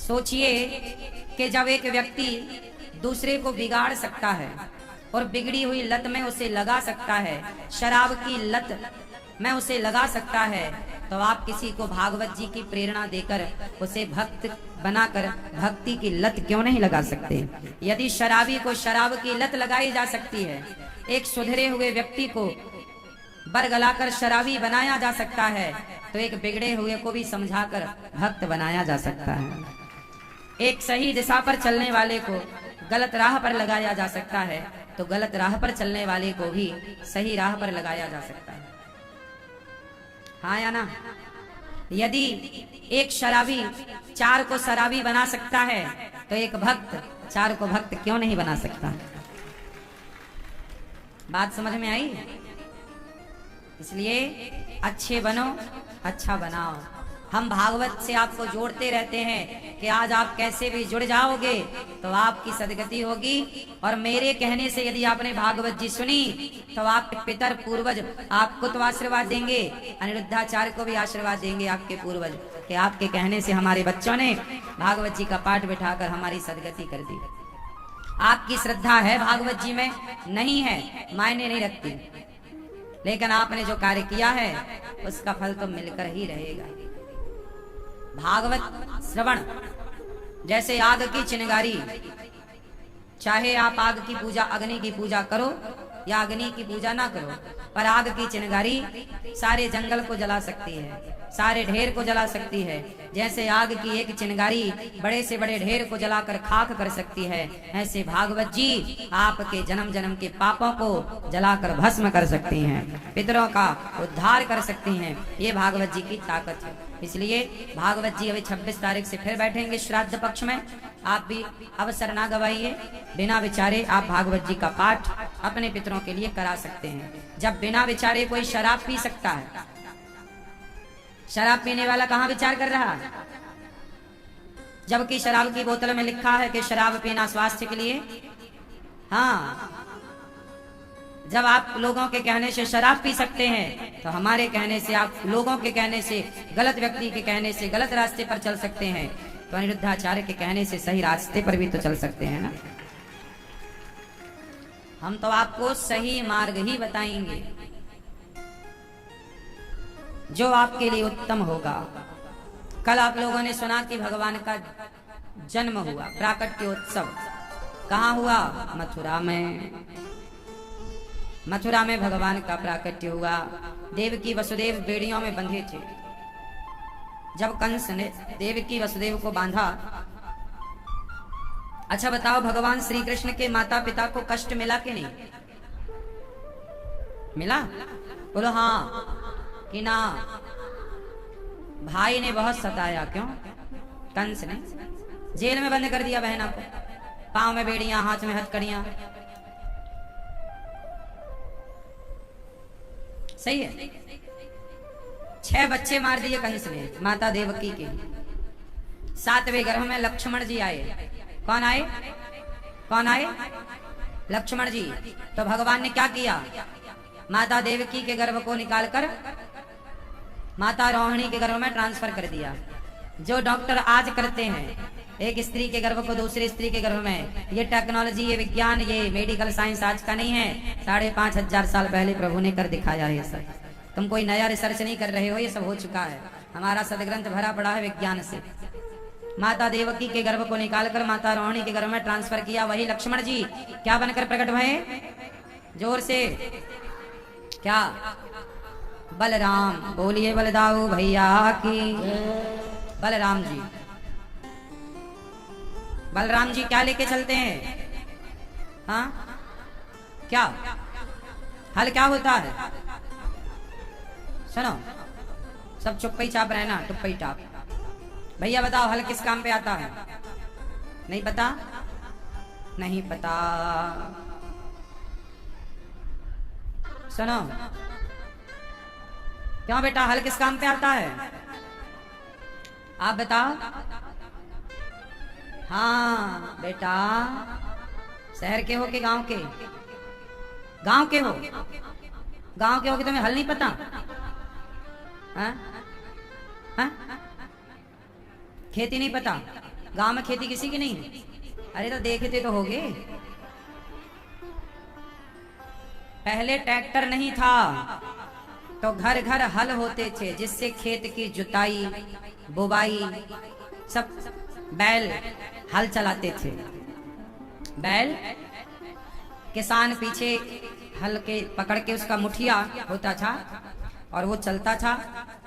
सोचिए कि जब एक व्यक्ति दूसरे को बिगाड़ सकता है और बिगड़ी हुई लत में उसे लगा सकता है, शराब की लत में उसे लगा सकता है, तो आप किसी को भागवत जी की प्रेरणा देकर उसे भक्त बनाकर भक्ति की लत क्यों नहीं लगा सकते। यदि शराबी को शराब की लत लगाई जा सकती है, एक सुधरे हुए व्यक्ति को बरगलाकर शराबी बनाया जा सकता है, तो एक बिगड़े हुए को भी समझाकर भक्त बनाया जा सकता है। एक सही दिशा पर चलने वाले को गलत राह पर लगाया जा सकता है, तो गलत राह पर चलने वाले को भी सही राह पर लगाया जा सकता है। हाँ या ना? यदि एक शराबी 4 को शराबी बना सकता है, तो एक भक्त 4 को भक्त क्यों नहीं बना सकता। बात समझ में आई? इसलिए अच्छे बनो, अच्छा बनाओ। हम भागवत से आपको जोड़ते रहते हैं कि आज आप कैसे भी जुड़ जाओगे तो आपकी सदगति होगी। और मेरे कहने से यदि आपने भागवत जी सुनी तो आपके पितर पूर्वज आपको तो आशीर्वाद देंगे, अनिरुद्धाचार्य को भी आशीर्वाद देंगे आपके पूर्वज, कि आपके कहने से हमारे बच्चों ने भागवत जी का पाठ बिठाकर हमारी सदगति कर दी। आपकी श्रद्धा है भागवत जी में? नहीं है, मायने नहीं रखती, लेकिन आपने जो कार्य किया है उसका फल तो मिलकर ही रहेगा। भागवत श्रवण जैसे आग की चिंगारी, चाहे आप आग की पूजा, अग्नि की पूजा करो या अग्नि की पूजा ना करो, पर आग की चिंगारी सारे जंगल को जला सकती है, सारे ढेर को जला सकती है। जैसे आग की एक चिंगारी बड़े से बड़े ढेर को जलाकर खाक कर सकती है, ऐसे भागवत जी आपके जन्म जन्म के पापों को जलाकर भस्म कर सकती हैं, पितरों का उद्धार कर सकती हैं। ये भागवत जी की ताकत है। इसलिए भागवत जी अभी 26 तारीख से फिर बैठेंगे श्राद्ध पक्ष में। आप भी अवसर ना गवाइए, बिना विचारे आप भागवत जी का पाठ अपने पितरों के लिए करा सकते हैं। जब बिना विचारे कोई शराब पी सकता है, शराब पीने वाला कहाँ विचार कर रहा है? जबकि शराब की बोतल में लिखा है कि शराब पीना स्वास्थ्य के लिए। हाँ, जब आप लोगों के कहने से शराब पी सकते हैं, तो हमारे कहने से, आप लोगों के कहने से, गलत व्यक्ति के कहने से गलत रास्ते पर चल सकते हैं, तो अनिरुद्धाचार्य के कहने से सही रास्ते पर भी तो चल सकते हैं ना। हम तो आपको सही मार्ग ही बताएंगे जो आपके लिए उत्तम होगा। कल आप लोगों ने सुना कि भगवान का जन्म हुआ, प्राकट्योत्सव कहाँ हुआ? मथुरा में। मथुरा में भगवान का प्राकट्य हुआ। देवकी वसुदेव बेड़ियों में बंधे थे। जब कंस ने देवकी वसुदेव को बांधा, अच्छा बताओ, भगवान श्री कृष्ण के माता पिता को कष्ट मिला कि नहीं मिला? बोलो हाँ कि ना? भाई ने बहुत सताया। क्यों? कंस ने जेल में बंद कर दिया बहना को, पांव में बेड़ियां, हाथ में हथकड़ियां। सही है। 6 बच्चे मार दिए कंस ने माता देवकी के। 7वें गर्भ में लक्ष्मण जी आए। कौन आए? कौन आए? लक्ष्मण जी। तो भगवान ने क्या किया? माता देवकी के गर्भ को निकालकर माता रोहिणी के गर्भ में ट्रांसफर कर दिया। जो डॉक्टर आज करते हैं, एक स्त्री के गर्भ को दूसरी स्त्री के गर्भ में, ये टेक्नोलॉजी, ये विज्ञान, ये मेडिकल साइंस आज का नहीं है। 5,500 साल पहले प्रभु ने कर दिखाया है सब। तुम कोई नया रिसर्च नहीं कर रहे हो, ये सब हो चुका है। हमारा सदग्रंथ भरा पड़ा है विज्ञान से। माता देवकी के गर्भ को निकालकर माता रोहिणी के गर्भ में ट्रांसफर किया। वही लक्ष्मण जी क्या बनकर प्रकट भये? जोर से क्या? बलराम। बोलिए बलदाऊ भैया की। बलराम जी। बलराम जी क्या लेके चलते हैं? हाँ, क्या हल क्या होता है? सुनो, सब चुप्पी चाप रहना, टुप्पी टाप। भैया बताओ, हल किस काम पे आता है? नहीं पता? नहीं पता। सुनो, क्यों बेटा, हल किस काम पे आता है? आप बताओ। हाँ बेटा, शहर के हो कि गांव के? गांव के हो? गांव के हो कि तुम्हें हल नहीं पता? हाँ? हाँ? खेती नहीं पता? गांव में खेती किसी की नहीं है? अरे तो देखते तो होगे। पहले ट्रैक्टर नहीं था तो घर घर हल होते थे, जिससे खेत की जुताई बुवाई सब बैल हल चलाते थे। बैल किसान पीछे हल के पकड़ के, उसका मुठिया होता था और वो चलता था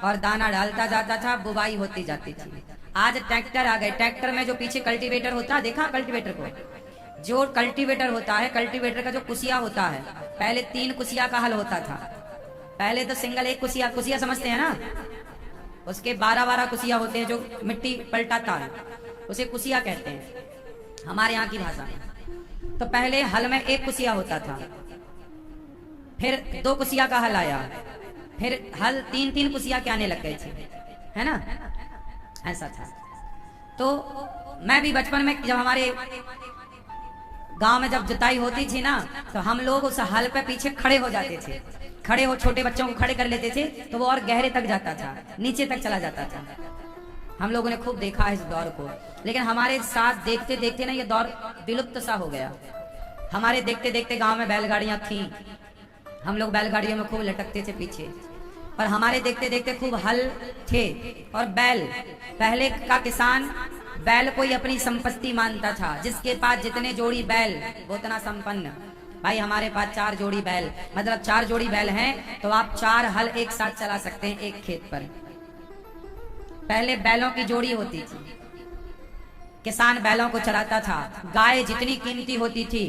और दाना डालता जाता था, बुवाई होती जाती थी। आज ट्रैक्टर आ गए। ट्रैक्टर में जो पीछे कल्टीवेटर होता है, देखा कल्टीवेटर को? जो कल्टीवेटर होता है, कल्टीवेटर का जो कुसिया होता है, पहले 3 कुसिया का हल होता था। पहले तो सिंगल एक कुसिया, कुसिया समझते हैं ना? उसके 12-12 कुसिया होते हैं जो मिट्टी पलटाता है, उसे कुसिया कहते हैं हमारे यहाँ की भाषा में। तो पहले हल में 1 कुसिया होता था, फिर 2 कुसिया का हल आया, फिर हल 3-3 कुसिया के आने लग गए थे, है ना? ऐसा था। तो मैं भी बचपन में जब हमारे गांव में जब जुताई होती थी ना, तो हम लोग उस हल पे पीछे खड़े हो जाते थे। खड़े हो, छोटे बच्चों को खड़े कर लेते थे तो वो और गहरे तक जाता था, नीचे तक चला जाता था। हम लोगों ने खूब देखा है इस दौर को, लेकिन हमारे साथ देखते देखते ना ये दौर विलुप्त सा हो गया। हमारे देखते देखते गांव में बैलगाड़ियां थी, हम लोग बैलगाड़ियों में खूब लटकते थे पीछे, और हमारे देखते देखते खूब हल थे और बैल। पहले का किसान बैल को ही अपनी संपत्ति मानता था, जिसके पास जितने जोड़ी बैल वो उतना संपन्न। भाई हमारे पास 4 जोड़ी बैल, मतलब 4 जोड़ी बैल हैं तो आप 4 हल एक साथ चला सकते हैं एक खेत पर। पहले बैलों की जोड़ी होती थी, किसान बैलों को चलाता था। गाय जितनी कीमती होती थी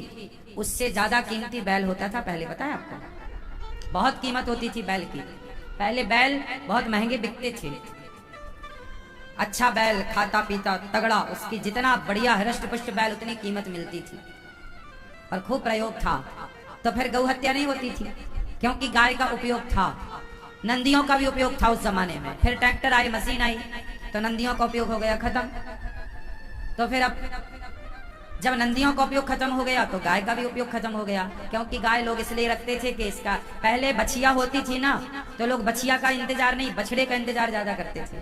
उससे ज्यादा कीमती बैल होता था पहले, पता है आपको? बहुत कीमत होती थी बैल की। पहले बैल बहुत महंगे बिकते थे। अच्छा बैल, खाता पीता तगड़ा, उसकी जितना बढ़िया हृष्ट पुष्ट बैल उतनी कीमत मिलती थी और खूब प्रयोग था। तो फिर गौ हत्या नहीं होती थी क्योंकि गाय का उपयोग था। नंदियों का भी उपयोग था उस जमाने में। फिर ट्रैक्टर आई, मशीन आई तो नंदियों का उपयोग हो गया खत्म। तो फिर अब जब नंदियों का उपयोग खत्म हो गया तो गाय का भी उपयोग खत्म हो गया, क्योंकि गाय लोग इसलिए रखते थे कि इसका, पहले बछिया होती थी ना, तो लोग बछिया का इंतजार नहीं, बछड़े का इंतजार ज्यादा करते थे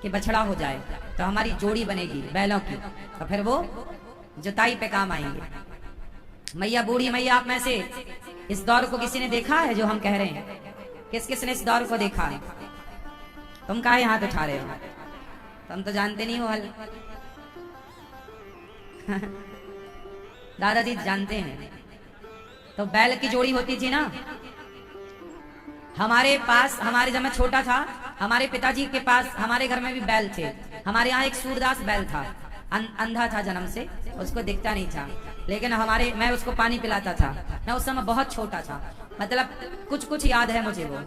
कि बछड़ा हो जाए तो हमारी जोड़ी बनेगी बैलों की, तो फिर वो जुताई पे काम आएंगे। मैया, बूढ़ी मैया आप में से इस दौर को किसी ने देखा है जो हम कह रहे हैं? किस किस ने इस दौर को देखा है? तुम काहे हाथ उठा रहे हो? तुम तो जानते नहीं हो हल। दादाजी जानते हैं। तो बैल की जोड़ी होती थी ना। हमारे पास, हमारे जब मैं छोटा था, हमारे पिताजी के पास, हमारे घर में भी बैल थे। हमारे यहाँ एक सूरदास बैल था, अंधा था जन्म से, उसको दिखता नहीं था, लेकिन मैं उसको पानी पिलाता था। मैं उस समय बहुत छोटा था, मतलब कुछ कुछ याद है मुझे वो,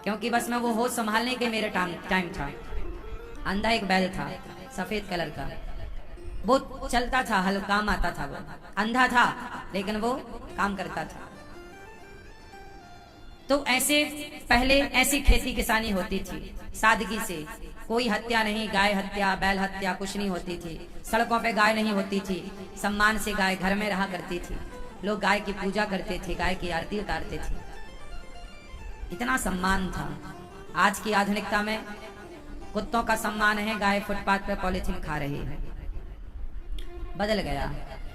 क्योंकि बस मैं वो होश संभालने के मेरे टाइम था। अंधा एक बैल था सफेद कलर का, वो चलता था, हल काम आता था। वो अंधा था लेकिन वो काम करता था। तो ऐसे पहले ऐसी खेती किसानी होती थी, सादगी से, कोई हत्या नहीं, गाय हत्या बैल हत्या कुछ नहीं होती थी। सड़कों पे गाय नहीं होती थी, सम्मान से गाय घर में रहा करती थी। लोग गाय की पूजा करते थे, गाय की आरती उतारते थे, इतना सम्मान था। आज की आधुनिकता में कुत्तों का सम्मान है, गाय फुटपाथ पे पॉलिथीन खा रही है, बदल गया।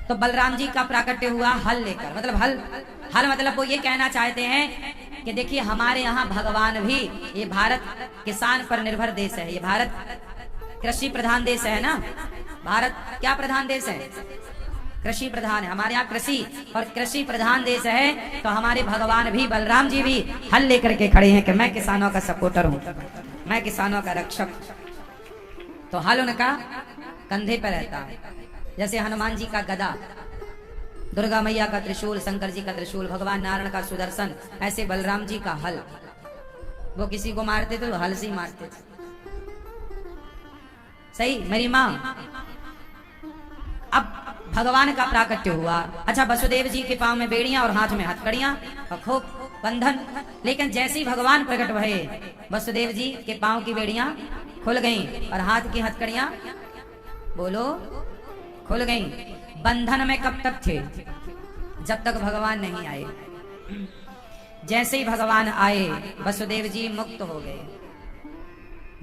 तो बलराम जी का प्राकट्य हुआ हल लेकर, मतलब हल मतलब वो ये कहना चाहते हैं कि देखिए हमारे यहाँ भगवान भी, ये भारत किसान पर निर्भर देश है, ये भारत कृषि प्रधान देश है ना। भारत क्या प्रधान देश है? कृषि प्रधान है। हमारे यहाँ कृषि और कृषि प्रधान देश है, तो हमारे भगवान भी, बलराम जी भी हल लेकर के खड़े हैं कि मैं किसानों का सपोर्टर हूँ, मैं किसानों का रक्षक। तो हल उनका कंधे पर रहता है, जैसे हनुमान जी का गदा, दुर्गा मैया का त्रिशूल, शंकर जी का त्रिशूल, भगवान नारायण का सुदर्शन, ऐसे बलराम जी का हल। वो किसी को मारते थे तो हल से ही मारते थे। सही मेरी माँ। अब भगवान का प्राकट्य हुआ। अच्छा, वसुदेव जी के पांव में बेड़ियां और हाथ में हथकड़ियां और खूब बंधन, लेकिन जैसे ही भगवान प्रकट हुए, वसुदेव जी के पांव की बेड़ियां खुल गईं और हाथ की हथकड़ियां, बोलो, खुल गईं। बंधन में कब तक थे? जब तक भगवान नहीं आए। जैसे ही भगवान आए, वसुदेव जी मुक्त हो गए।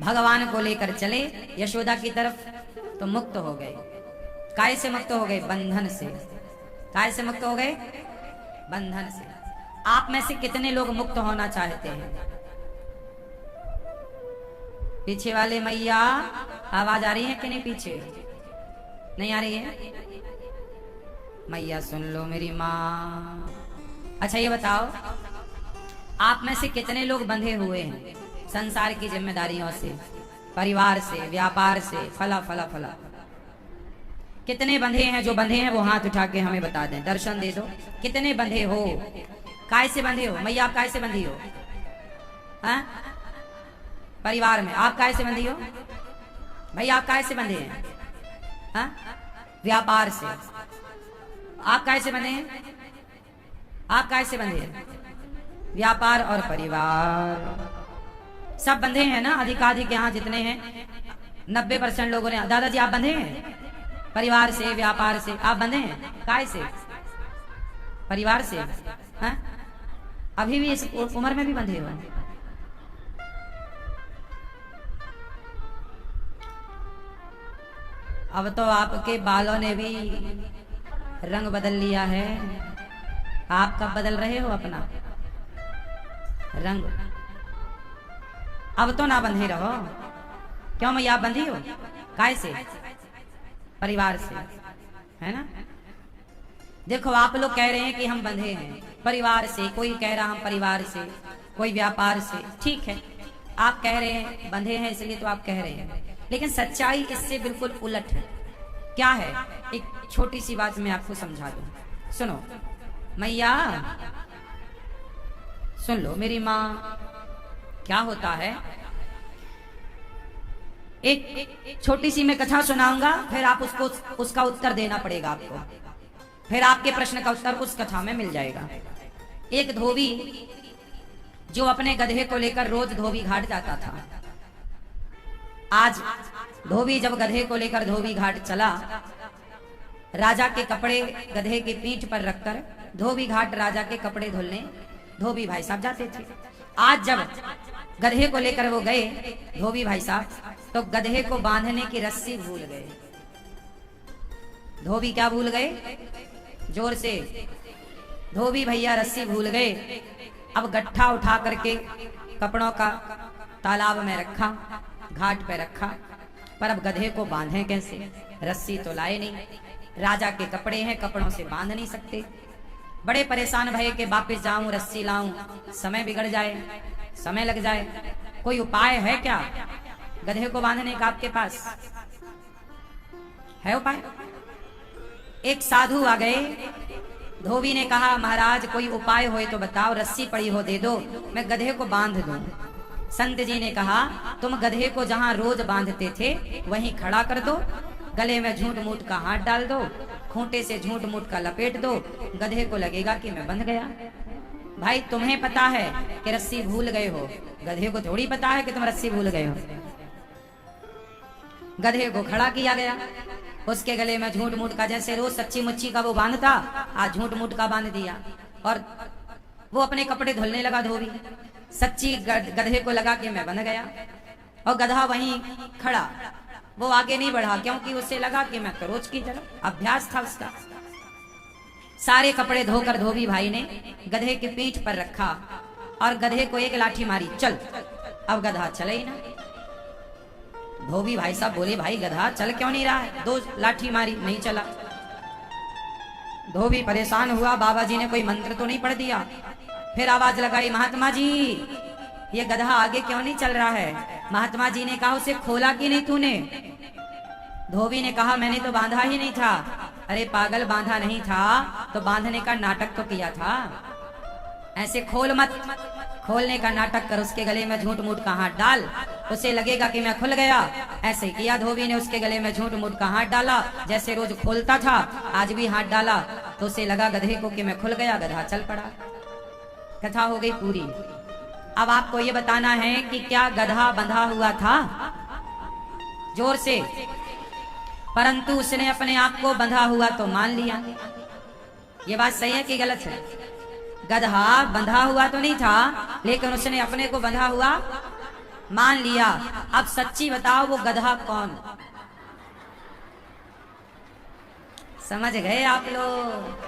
भगवान को लेकर चले यशोदा की तरफ, तो मुक्त हो गए। काय से मुक्त हो गए? बंधन से। काय से मुक्त हो गए? बंधन से। आप में से कितने लोग मुक्त होना चाहते हैं? पीछे वाले मैया आवाज आ रही है कि नहीं? पीछे नहीं आ रही है? मैया सुन लो मेरी माँ। अच्छा ये बताओ, आप में से कितने लोग बंधे हुए हैं संसार की जिम्मेदारियों से, परिवार से, व्यापार से, फला फला फला? कितने बंधे हैं? जो बंधे हैं वो हाथ उठा के हमें बता दें, दर्शन दे दो। कितने बंधे हो? काय से बंधे हो? मैया आप काय से बंधी हो? हाँ? परिवार में आप काय से बंधी हो? भैया आप काय से बंधे हैं? हाँ? व्यापार से। आप काय से बंधे हैं? आप काय से बंधे हैं? व्यापार और परिवार सब बंधे हैं ना? अधिकाधिक यहाँ जितने हैं 90% लोगों ने। दादाजी आप बंधे हैं? परिवार से, व्यापार से आप बंधे हैं? काय से? परिवार से। हाँ? अभी भी इस उम्र में भी बंधे हो? अब तो आपके बालों ने भी रंग बदल लिया है। आप कब बदल रहे हो अपना रंग? अब तो ना बंधे रहो। क्यों मैया आप बंधी हो? काय से? परिवार से, है ना? देखो आप लोग कह रहे हैं कि हम बंधे हैं परिवार से, कोई कह रहा हम परिवार से, कोई व्यापार से। ठीक है, आप कह रहे हैं बंधे हैं इसलिए तो आप कह रहे हैं, लेकिन सच्चाई इससे बिल्कुल उलट है। क्या है? एक छोटी सी बात मैं आपको समझा दूं, सुनो। मैया सुन लो मेरी माँ। क्या होता है, एक छोटी सी मैं कथा सुनाऊंगा, फिर आप उसका उत्तर देना पड़ेगा आपको। फिर आपके प्रश्न का उत्तर उस कथा में मिल जाएगा। एक धोबी जो अपने गधे को लेकर रोज धोबी घाट जाता था। आज धोबी जब गधे को लेकर धोबी घाट चला, राजा के कपड़े गधे की पीठ पर रखकर धोबी घाट राजा के कपड़े धुलने धोबी भाई साहब जाते थे। आज जब गधे को लेकर वो गए धोबी भाई साहब, तो गधे को बांधने की रस्सी भूल गए। धोबी क्या भूल गए? जोर से, धोबी भैया रस्सी भूल गए। अब गट्ठा उठा करके कपड़ों का तालाब में रखा, घाट पे रखा, पर अब गधे को बांधे कैसे? रस्सी तो लाए नहीं, राजा के कपड़े हैं, कपड़ों से बांध नहीं सकते। बड़े परेशान भये कि वापिस जाऊं, रस्सी लाऊं, समय बिगड़ जाए, समय लग जाए। कोई उपाय है क्या गधे को बांधने का? आपके पास है उपाय? एक साधु आ गए। धोबी ने कहा, महाराज कोई उपाय हो तो बताओ, रस्सी पड़ी हो दे दो, मैं गधे को बांध दूं। संत जी ने कहा, तुम गधे को जहां रोज बांधते थे वहीं खड़ा कर दो, गले में झूठ मूठ का हाथ डाल दो, खूंटे से झूठ मूठ का लपेट दो, गधे को लगेगा कि मैं बंध गया। भाई तुम्हें पता है कि रस्सी भूल गए हो, गधे को थोड़ी पता है कि तुम रस्सी भूल गए हो। गधे को खड़ा किया गया, उसके गले में झूठ मूठ का, जैसे रोज सच्ची मुच्ची का वो बांधता, आज झूठ मूठ का बांध दिया। और वो अपने कपड़े धुलने लगा धोबी। सच्ची गधे को लगा कि मैं बंध गया, और गधा वहीं खड़ा, वो आगे नहीं बढ़ा, क्योंकि उसे लगा कि मैं तो रोज की तरह, अभ्यास था उसका। सारे कपड़े धोकर धोबी भाई ने गधे की पीठ पर रखा और गधे को एक लाठी मारी, चल। अब गधा चले ही ना। धोबी भाई साहब बोले, भाई गधा चल क्यों नहीं रहा है? 2 लाठी मारी, नहीं चला। धोबी परेशान हुआ, बाबा जी ने कोई मंत्र तो नहीं पढ़ दिया? फिर आवाज लगाई, महात्मा जी ये गधा आगे क्यों नहीं चल रहा है? महात्मा जी ने कहा, उसे खोला कि नहीं तूने? धोबी ने कहा, मैंने तो बांधा ही नहीं था। अरे पागल, बांधा नहीं था तो बांधने का नाटक तो किया था। ऐसे खोल मत, खोलने का नाटक कर, उसके गले में झूठ मूठ का हाथ डाल, उसे लगेगा कि मैं खुल गया। ऐसे किया धोबी ने, उसके गले में झूठ मूठ का हाथ डाला, जैसे रोज खोलता था आज भी हाथ डाला, तो उसे लगा गधे को कि मैं खुल गया। गधा चल पड़ा। कथा हो गई पूरी। अब आपको ये बताना है कि क्या गधा बंधा हुआ था? जोर से। परंतु उसने अपने आप को बंधा हुआ तो मान लिया। ये बात सही है कि गलत है? गधा बंधा हुआ तो नहीं था, लेकिन उसने अपने को बंधा हुआ मान लिया। अब सच्ची बताओ, वो गधा कौन? समझ गए आप लोग?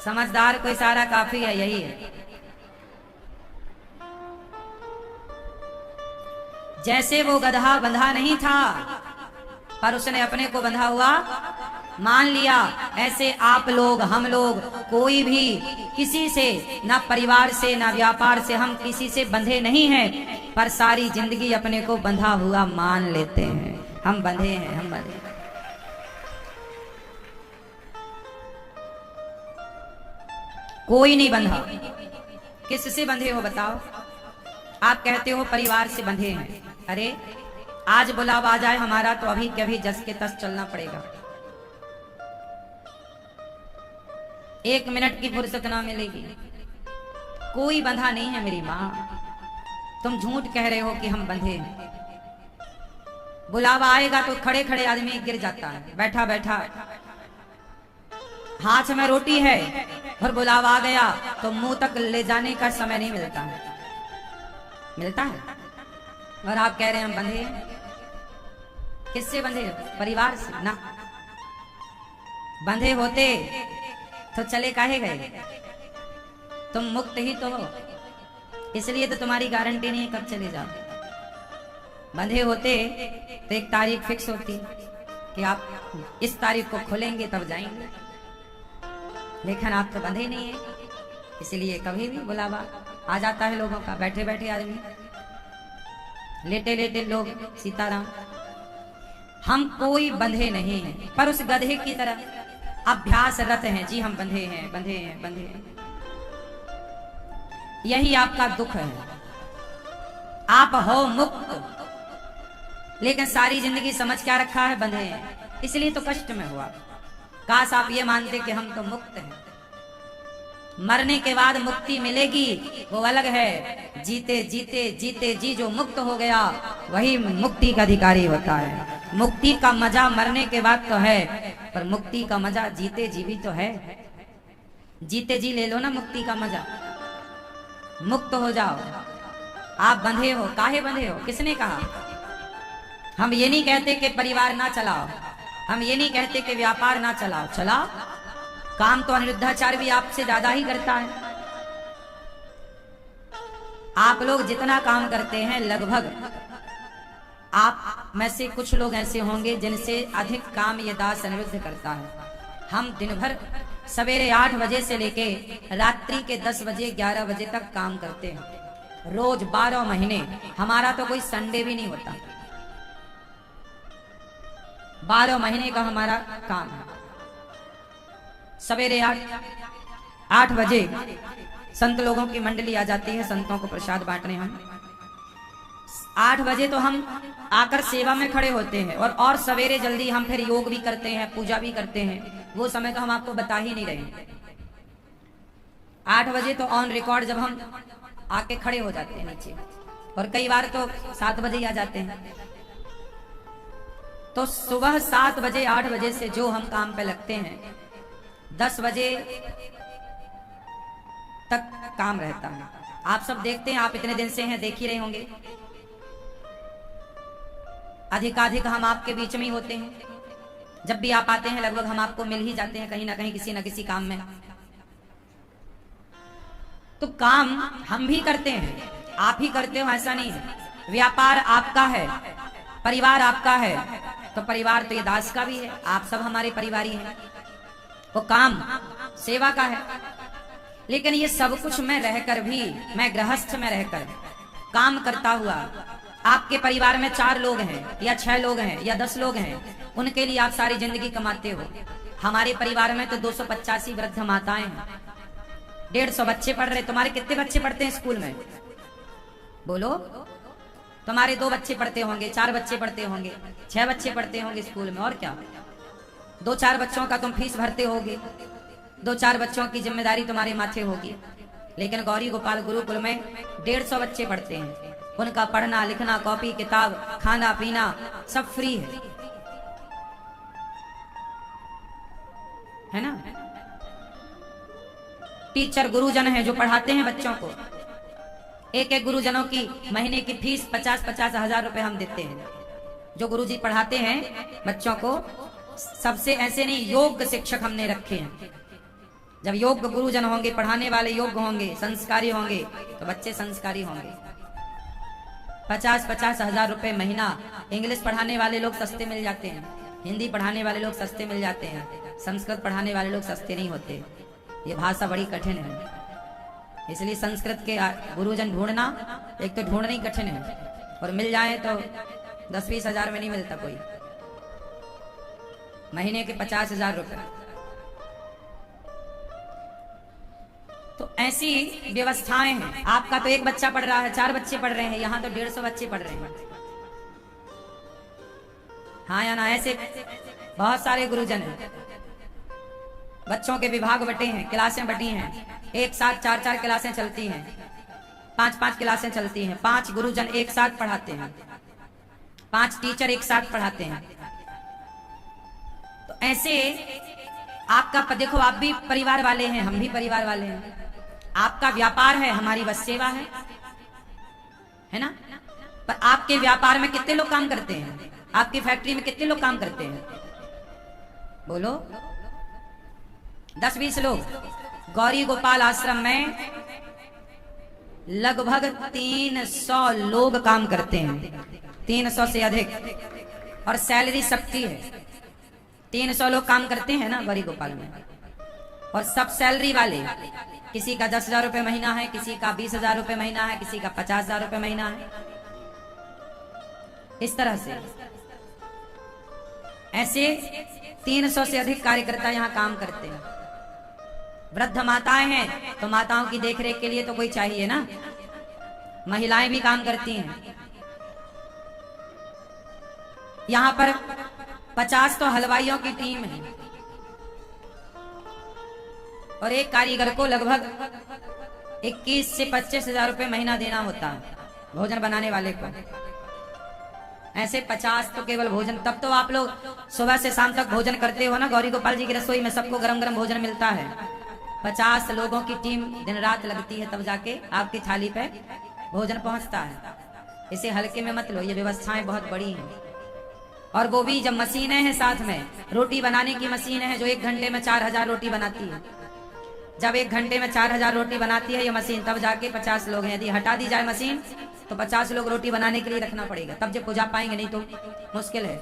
समझदार को इशारा काफी है, यही है। जैसे वो गधा बंधा नहीं था पर उसने अपने को बंधा हुआ मान लिया, ऐसे आप लोग, हम लोग, कोई भी किसी से, ना परिवार से ना व्यापार से, हम किसी से बंधे नहीं हैं, पर सारी जिंदगी अपने को बंधा हुआ मान लेते हैं। हम बंधे हैं, हम बंधे हैं। कोई नहीं बंधा। किससे बंधे हो बताओ? आप कहते हो परिवार से बंधे हैं। अरे आज बुलावा आ जाए हमारा तो अभी के अभी जस के तस चलना पड़ेगा। 1 मिनट की फुर्सत ना मिलेगी। कोई बंधा नहीं है मेरी माँ। तुम झूठ कह रहे हो कि हम बंधे हैं। बुलावा आएगा तो खड़े खड़े आदमी गिर जाता है, बैठा बैठा। हाथ में रोटी है और बुलावा आ गया तो मुंह तक ले जाने का समय नहीं मिलता है। मिलता है? और आप कह रहे हैं हम बंधे हैं। किससे बंधे हो? परिवार से ना। बंधे होते तो चले काहे गए? तुम मुक्त ही तो हो, इसलिए तो तुम्हारी गारंटी नहीं है कब चले जाओ। बंधे होते तो एक तारीख फिक्स होती कि आप इस तारीख को खोलेंगे तब जाएंगे, लेकिन आप तो बंधे नहीं है, इसलिए कभी भी बुलावा आ जाता है लोगों का। बैठे बैठे आदमी, लेटे लेटे लोग, सीताराम। हम कोई बंधे नहीं हैं, पर उस गधे की तरह अभ्यासरत हैं। जी हम बंधे हैं, बंधे हैं, बंधे हैं। यही आपका दुख है। आप हो मुक्त, लेकिन सारी जिंदगी समझ क्या रखा है? बंधे हैं, इसलिए तो कष्ट में हुआ। काश आप ये मानते कि हम तो मुक्त हैं। मरने के बाद मुक्ति मिलेगी वो अलग है। जीते जीते जीते जी जो मुक्त हो गया वही मुक्ति का अधिकारी होता है। मुक्ति का मजा मरने के बाद तो है, पर मुक्ति का मजा जीते जी भी तो है। जीते जी ले लो ना मुक्ति का मजा, मुक्त हो जाओ। आप बंधे हो, काहे बंधे हो? किसने कहा? हम ये नहीं कहते कि परिवार ना चलाओ, हम ये नहीं कहते कि व्यापार ना चलाओ, चलाओ। काम तो अनिरुद्धाचार्य भी आपसे ज्यादा ही करता है। आप लोग जितना काम करते हैं लगभग आप में से कुछ लोग ऐसे होंगे जिनसे अधिक काम ये दास अनिरुद्ध करता है। हम दिन भर सवेरे 8 बजे से लेके रात्रि के 10 बजे 11 बजे तक काम करते हैं, रोज 12 महीने। हमारा तो कोई संडे भी नहीं होता। 12 महीने का हमारा काम है। सवेरे 8 बजे संत लोगों की मंडली आ जाती है, संतों को प्रसाद बांटने। हम 8 बजे तो हम आकर सेवा में खड़े होते हैं, और सवेरे जल्दी हम फिर योग भी करते हैं, पूजा भी करते हैं। वो समय तो हम आपको बता ही नहीं रहे। 8 बजे तो ऑन रिकॉर्ड जब हम आके खड़े हो जाते हैं नीचे, और कई बार तो 7 बजे ही आ जाते हैं। तो सुबह 7 बजे 8 बजे से जो हम काम पे लगते हैं, 10 बजे तक काम रहता है। आप सब देखते हैं, आप इतने दिन से हैं, देख ही रहे होंगे। अधिकाधिक हम आपके बीच में ही होते हैं। जब भी आप आते हैं लगभग हम आपको मिल ही जाते हैं कहीं ना कहीं, किसी ना किसी काम में। तो काम हम भी करते हैं, आप ही करते हो, ऐसा नहीं है। व्यापार आपका है, परिवार आपका है, तो परिवार तो ये दास का भी है। आप सब हमारे परिवारी हैं। वो काम सेवा का है। लेकिन ये सब कुछ मैं रहकर भी, मैं गृहस्थ में रहकर काम करता हुआ, आपके परिवार में 4 लोग हैं या 6 लोग हैं या 10 लोग हैं, उनके लिए आप सारी जिंदगी कमाते हो। हमारे परिवार में तो 285 वृद्ध माताएं हैं, 150 बच्चे पढ़ रहे। तुम्हारे कितने बच्चे पढ़ते हैं स्कूल में? बोलो। तुम्हारे 2 बच्चे पढ़ते होंगे, 4 बच्चे पढ़ते होंगे, 6 बच्चे पढ़ते होंगे स्कूल में, और क्या। 2-4 बच्चों का तुम फीस भरते होगे, 2-4 बच्चों की जिम्मेदारी तुम्हारे माथे होगी। लेकिन गौरी गोपाल गुरुकुल में 150 बच्चे पढ़ते हैं। उनका पढ़ना लिखना, कॉपी किताब, खाना पीना सब फ्री है ना। टीचर गुरुजन हैं जो पढ़ाते हैं बच्चों को। एक गुरुजनों की महीने की फीस 50-50 हजार रुपए हम देते हैं। जो गुरुजी पढ़ाते हैं बच्चों को, सबसे ऐसे नहीं, योग्य शिक्षक हमने रखे हैं। जब योग्य गुरुजन होंगे, पढ़ाने वाले योग्य होंगे, संस्कारी होंगे, तो बच्चे संस्कारी होंगे। 50-50 हजार रुपए महीना। इंग्लिश पढ़ाने वाले लोग सस्ते मिल जाते हैं, हिंदी पढ़ाने वाले लोग सस्ते मिल जाते हैं, संस्कृत पढ़ाने वाले लोग सस्ते नहीं होते। ये भाषा बड़ी कठिन है, इसलिए संस्कृत के गुरुजन ढूंढना, एक तो ढूंढना ही कठिन है, और मिल जाए तो 10-20 हजार में नहीं मिलता कोई। महीने के 50 हजार रुपए। तो ऐसी व्यवस्थाएं हैं। आपका तो एक बच्चा पढ़ रहा है, 4 बच्चे पढ़ रहे हैं, यहां तो 150 बच्चे पढ़ रहे हैं। हाँ या ना? ऐसे बहुत सारे गुरुजन हैं। बच्चों के विभाग बटे हैं, क्लासें बटी हैं, एक साथ 4-4 क्लासें चलती हैं, 5-5 क्लासें चलती हैं, 5 गुरुजन एक साथ पढ़ाते हैं, 5 टीचर एक साथ पढ़ाते हैं। तो ऐसे आपका देखो, आप भी परिवार वाले हैं, हम भी परिवार वाले हैं। आपका व्यापार है, हमारी बस सेवा है ना? पर आपके व्यापार में कितने लोग काम करते हैं? आपकी फैक्ट्री में कितने लोग काम करते हैं? बोलो। 10-20 लोग। गौरी गोपाल आश्रम में लगभग 300 लोग काम करते हैं, 300 से अधिक, और सैलरी सबकी है। 300 लोग काम करते हैं ना गौरी गोपाल में, और सब सैलरी वाले। किसी का 10,000 रुपए महीना है, किसी का 20,000 रुपए महीना है, किसी का 50,000 रुपए महीना है। इस तरह से ऐसे 300 से अधिक कार्यकर्ता यहाँ काम करते हैं। वृद्ध माताएं हैं, तो माताओं की देखरेख के लिए तो कोई चाहिए ना। महिलाएं भी काम करती हैं। यहाँ पर 50 तो हलवाइयों की टीम है, और एक कारीगर को लगभग 21 से 25 हजार रुपए महीना देना होता है, भोजन बनाने वाले को। ऐसे 50 तो केवल भोजन। तब तो आप लोग सुबह से शाम तक भोजन करते हो ना, गौरी गोपाल जी की रसोई में सबको गरम गरम भोजन मिलता है। 50 लोगों की टीम दिन रात लगती है, तब जाके आपकी थाली पे भोजन पहुंचता है। इसे हल्के में मत लो, ये व्यवस्थाएं बहुत बड़ी हैं। और वो भी जब मशीनें हैं साथ में, रोटी बनाने की मशीन है जो 1 घंटे में 4000 रोटी बनाती है। जब 1 घंटे में 4000 रोटी बनाती है ये मशीन, तब जाके 50 लोग हैं। यदि हटा दी जाए मशीन तो 50 लोग रोटी बनाने के लिए रखना पड़ेगा, तब जब पूजा पाएंगे, नहीं तो मुश्किल है।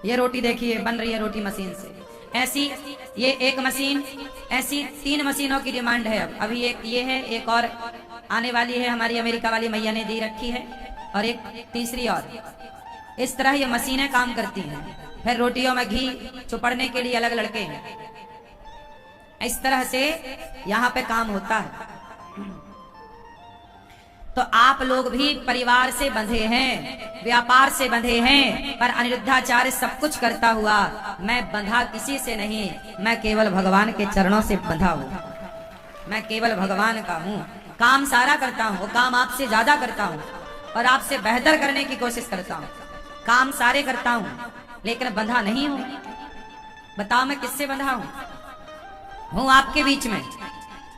ये रोटी देखिए बन रही है रोटी मशीन से। ऐसी ये एक मशीन, ऐसी 3 मशीनों की डिमांड है। अब अभी एक ये है, एक और आने वाली है, हमारी अमेरिका वाली मैया ने दी रखी है, और एक तीसरी और। इस तरह ये मशीनें काम करती हैं। फिर रोटियों में घी चुपड़ने के लिए अलग लड़के हैं। इस तरह से यहाँ पे काम होता है। तो आप लोग भी परिवार से बंधे हैं, व्यापार से बंधे हैं, पर अनिरुद्धाचार्य सब कुछ करता हुआ, मैं बंधा किसी से नहीं, मैं केवल भगवान के चरणों से बंधा हूँ। मैं केवल भगवान का हूँ। काम सारा करता हूँ, काम आपसे ज्यादा करता हूँ, और आपसे बेहतर करने की कोशिश करता हूँ। काम सारे करता हूँ, लेकिन बंधा नहीं हूँ। बताओ मैं किससे बंधा हूँ आपके बीच में।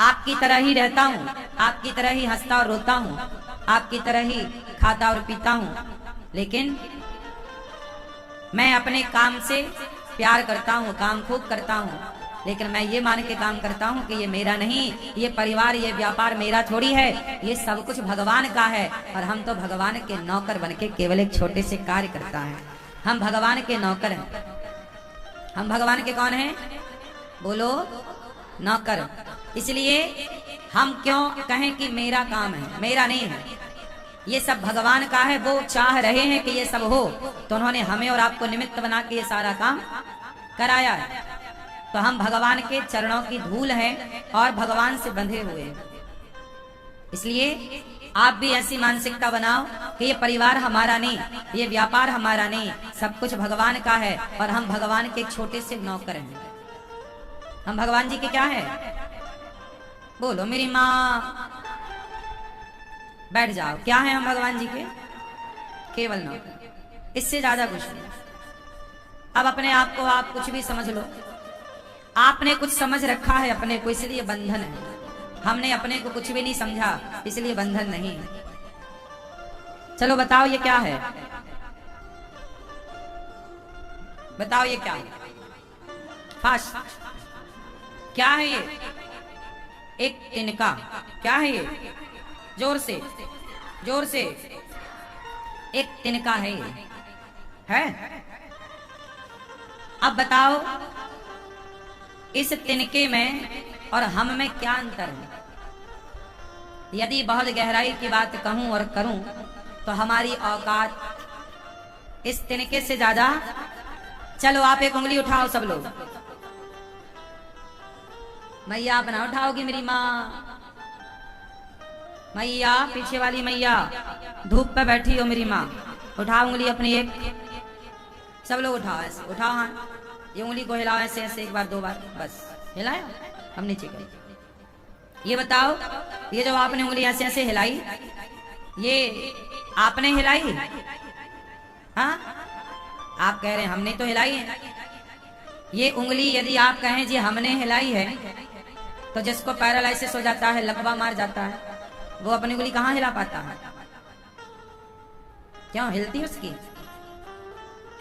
आपकी तरह ही रहता हूँ, आपकी तरह ही हंसता और रोता हूँ, आपकी तरह ही खाता और पीता हूँ, लेकिन मैं अपने काम से प्यार करता हूँ, काम खूब करता हूँ, लेकिन मैं ये मान के काम करता हूँ कि ये मेरा नहीं, ये परिवार, ये व्यापार मेरा थोड़ी है, ये सब कुछ भगवान का है। और हम तो भगवान के नौकर बनके केवल एक छोटे से कार्य करता है। हम भगवान के नौकर हैं। हम भगवान के कौन हैं? बोलो, नौकर। इसलिए हम क्यों कहें कि मेरा काम है? मेरा नहीं है, ये सब भगवान का है। वो चाह रहे हैं कि ये सब हो, तो उन्होंने हमें और आपको निमित्त बना के ये सारा काम कराया है। तो हम भगवान के चरणों की धूल हैं और भगवान से बंधे हुए हैं। इसलिए आप भी ऐसी मानसिकता बनाओ कि ये परिवार हमारा नहीं, ये व्यापार हमारा नहीं, सब कुछ भगवान का है, और हम भगवान के छोटे से नौकर हैं। हम भगवान जी के क्या है? बोलो मेरी माँ। बैठ जाओ। क्या है हम भगवान जी के? केवल नौकर, इससे ज्यादा कुछ नहीं। अब अपने आप को आप कुछ भी समझ लो। आपने कुछ समझ रखा है अपने को, इसलिए बंधन है। हमने अपने को कुछ भी नहीं समझा, इसलिए बंधन नहीं। चलो बताओ ये क्या है? बताओ ये क्या है? फास्ट। क्या है ये? एक तिनका। क्या है ये? जोर से, जोर से। एक तिनका है ये, है? अब बताओ इस तिनके में और हम में क्या अंतर है? यदि बहुत गहराई की बात कहूं और करूं तो हमारी औकात इस तिनके से ज्यादा। चलो आप एक उंगली उठाओ सब लोग। मैया अपना उठाओगी मेरी माँ। मैया, पीछे वाली मैया, धूप पे बैठी हो मेरी माँ, उठाओ उंगली अपनी एक। सब लोग उठाओ, ऐसे उठाओ हाँ। ये उंगली को हिलाओ ऐसे ऐसे, एक बार दो बार बस हिलाया, हम नीचे करें। ये बताओ, ये जो आपने उंगली ऐसे ऐसे हिलाई, ये आपने हिलाई? हाँ, आप कह रहे हैं हमने तो हिलाई है। ये उंगली यदि आप कहें जी हमने हिलाई है, तो जिसको पैरालाइसिस हो जाता है, लकवा मार जाता है, वो अपनी उंगली कहाँ हिला पाता है? क्यों हिलती है उसकी?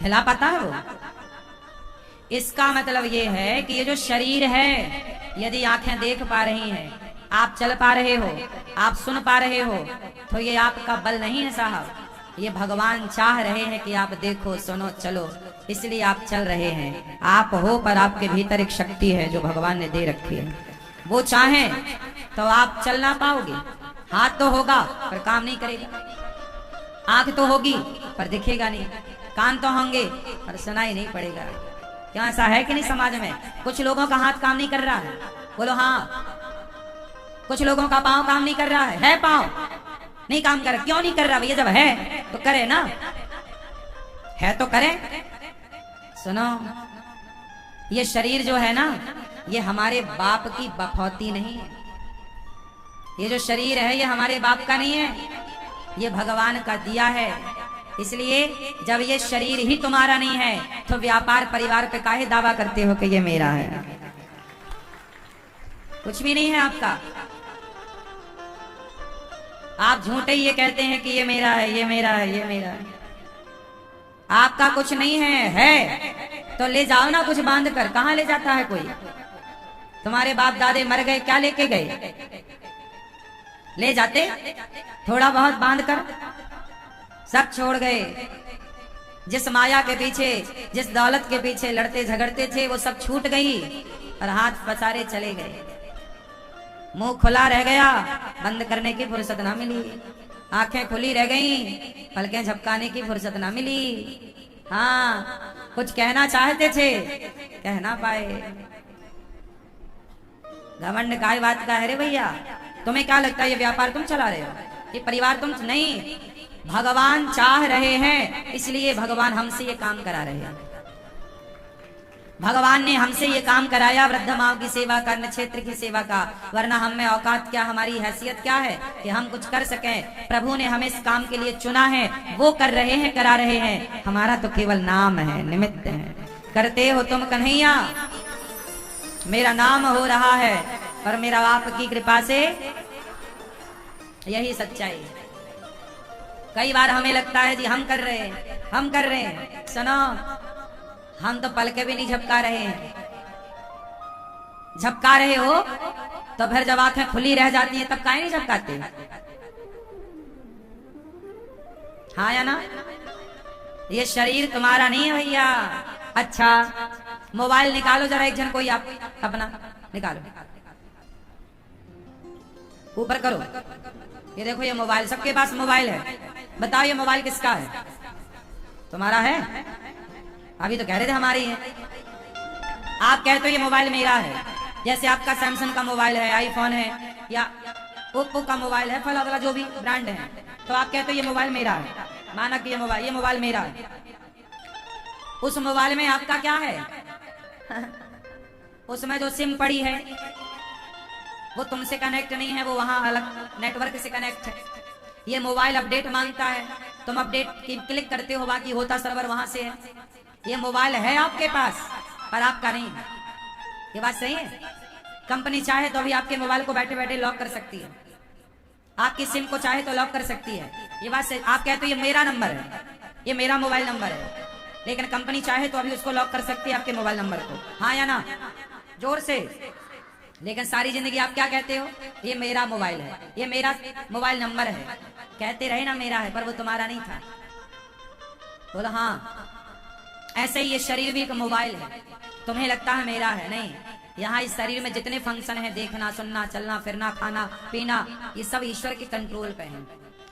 हिला पाता है वो? इसका मतलब ये है कि ये जो शरीर है, यदि आंखें देख पा रही हैं, आप चल पा रहे हो, आप सुन पा रहे हो, तो ये आपका बल नहीं है साहब। ये भगवान चाह रहे हैं कि आप देखो, सुनो, चलो, इसलिए आप चल रहे हैं। आप हो, पर आपके भीतर एक शक्ति है जो भगवान ने दे रखी है। वो चाहें तो आप चल ना पाओगे। हाथ तो होगा पर काम नहीं करेगा, आंख तो होगी पर दिखेगा नहीं, कान तो होंगे पर सुनाई नहीं पड़ेगा। क्या ऐसा है कि नहीं समाज में? कुछ लोगों का हाथ काम नहीं कर रहा है, बोलो हाँ। कुछ लोगों का पाँव काम नहीं कर रहा है पाँव नहीं काम कर रहा। क्यों नहीं कर रहा भैया? जब है तो करे ना, है तो करे। सुनो, ये शरीर जो है ना, ये हमारे बाप की बफौती नहीं है। ये जो शरीर है ये हमारे बाप का नहीं है, ये भगवान का दिया है। इसलिए जब ये शरीर ही तुम्हारा नहीं है, तो व्यापार परिवार पे काहे दावा करते हो कि ये मेरा है? कुछ भी नहीं है आपका। आप झूठे ये कहते हैं कि ये मेरा है, ये मेरा है, ये मेरा है। आपका कुछ नहीं है तो ले जाओ ना कुछ बांध कर। कहाँ ले जाता है कोई? तुम्हारे बाप दादे मर गए, क्या लेके गए? ले जाते थोड़ा बहुत बांध कर, सब छोड़ गए। जिस माया के पीछे, जिस दौलत के पीछे लड़ते झगड़ते थे, वो सब छूट गई और हाथ पसारे चले गए। मुंह खुला रह गया, बंद करने की फुर्सत ना मिली। आंखें खुली रह गईं, पलकें झपकाने की फुर्सत ना मिली। हाँ, कुछ कहना चाहते थे, कह ना पाए। घमंड काय बात का है रे भैया? तुम्हें क्या लगता है ये व्यापार तुम चला रहे हो, ये परिवार तुम? नहीं, भगवान चाह रहे हैं, इसलिए भगवान हमसे ये काम करा रहे हैं। भगवान ने हमसे ये काम कराया, वृद्ध माँ की सेवा का, क्षेत्र की सेवा का। वरना हम में औकात क्या, हमारी हैसियत क्या है कि हम कुछ कर सकें? प्रभु ने हमें इस काम के लिए चुना है, वो कर रहे हैं, करा रहे हैं। हमारा तो केवल नाम है, निमित्त है। करते हो तुम कन्हैया, मेरा नाम हो रहा है, पर मेरा आपकी कृपा से यही सच्चाई है। कई बार हमें लगता है जी हम कर रहे हैं, हम कर रहे हैं। सुनो, हम तो पलके भी नहीं झपका रहे हैं। झपका रहे हो तो फिर जब आंखें खुली रह जाती हैं तब काहे नहीं झपकाते? हाँ या ना? ये शरीर तुम्हारा नहीं है भैया। अच्छा, मोबाइल निकालो जरा, एक जन कोई आप अपना निकालो, ऊपर करो। ये देखो, ये मोबाइल, सबके पास मोबाइल है। बताओ ये मोबाइल किसका है? तुम्हारा है? अभी तो कह रहे थे हमारी है। आप कहते हो ये मोबाइल मेरा है। जैसे आपका सैमसंग का मोबाइल है, आईफोन है, या ओप्पो का मोबाइल है, फला फला जो भी ब्रांड है, तो आप कहते हो ये मोबाइल मेरा है। माना कि ये मोबाइल मेरा है। उस मोबाइल में आपका क्या है? उसमें जो सिम पड़ी है वो तुमसे कनेक्ट नहीं है, वो वहां अलग नेटवर्क से कनेक्ट है। ये मोबाइल अपडेट मांगता है, तुम अपडेट की क्लिक करते हो, बाकी होता सर्वर वहां से है। ये मोबाइल है आपके पास पर आपका नहीं। ये बात सही है? कंपनी चाहे तो भी आपके मोबाइल को बैठे बैठे लॉक कर सकती है, आपकी सिम को चाहे तो लॉक कर सकती है। ये बात सही। आप कहते हो ये मेरा नंबर है, ये मेरा मोबाइल नंबर है, लेकिन कंपनी चाहे तो अभी उसको लॉक कर सकती है आपके मोबाइल नंबर को, हाँ या ना, जोर से। लेकिन सारी जिंदगी आप क्या कहते हो, ये मेरा मोबाइल है, ये मेरा मोबाइल नंबर है, कहते रहे ना मेरा है, पर वो तुम्हारा नहीं था। बोला हाँ, ऐसे ही ये शरीर भी एक मोबाइल है, तुम्हें लगता है मेरा है, नहीं। यहाँ इस शरीर में जितने फंक्शन है, देखना, सुनना, चलना फिरना, खाना पीना, ये सब ईश्वर के कंट्रोल पे है।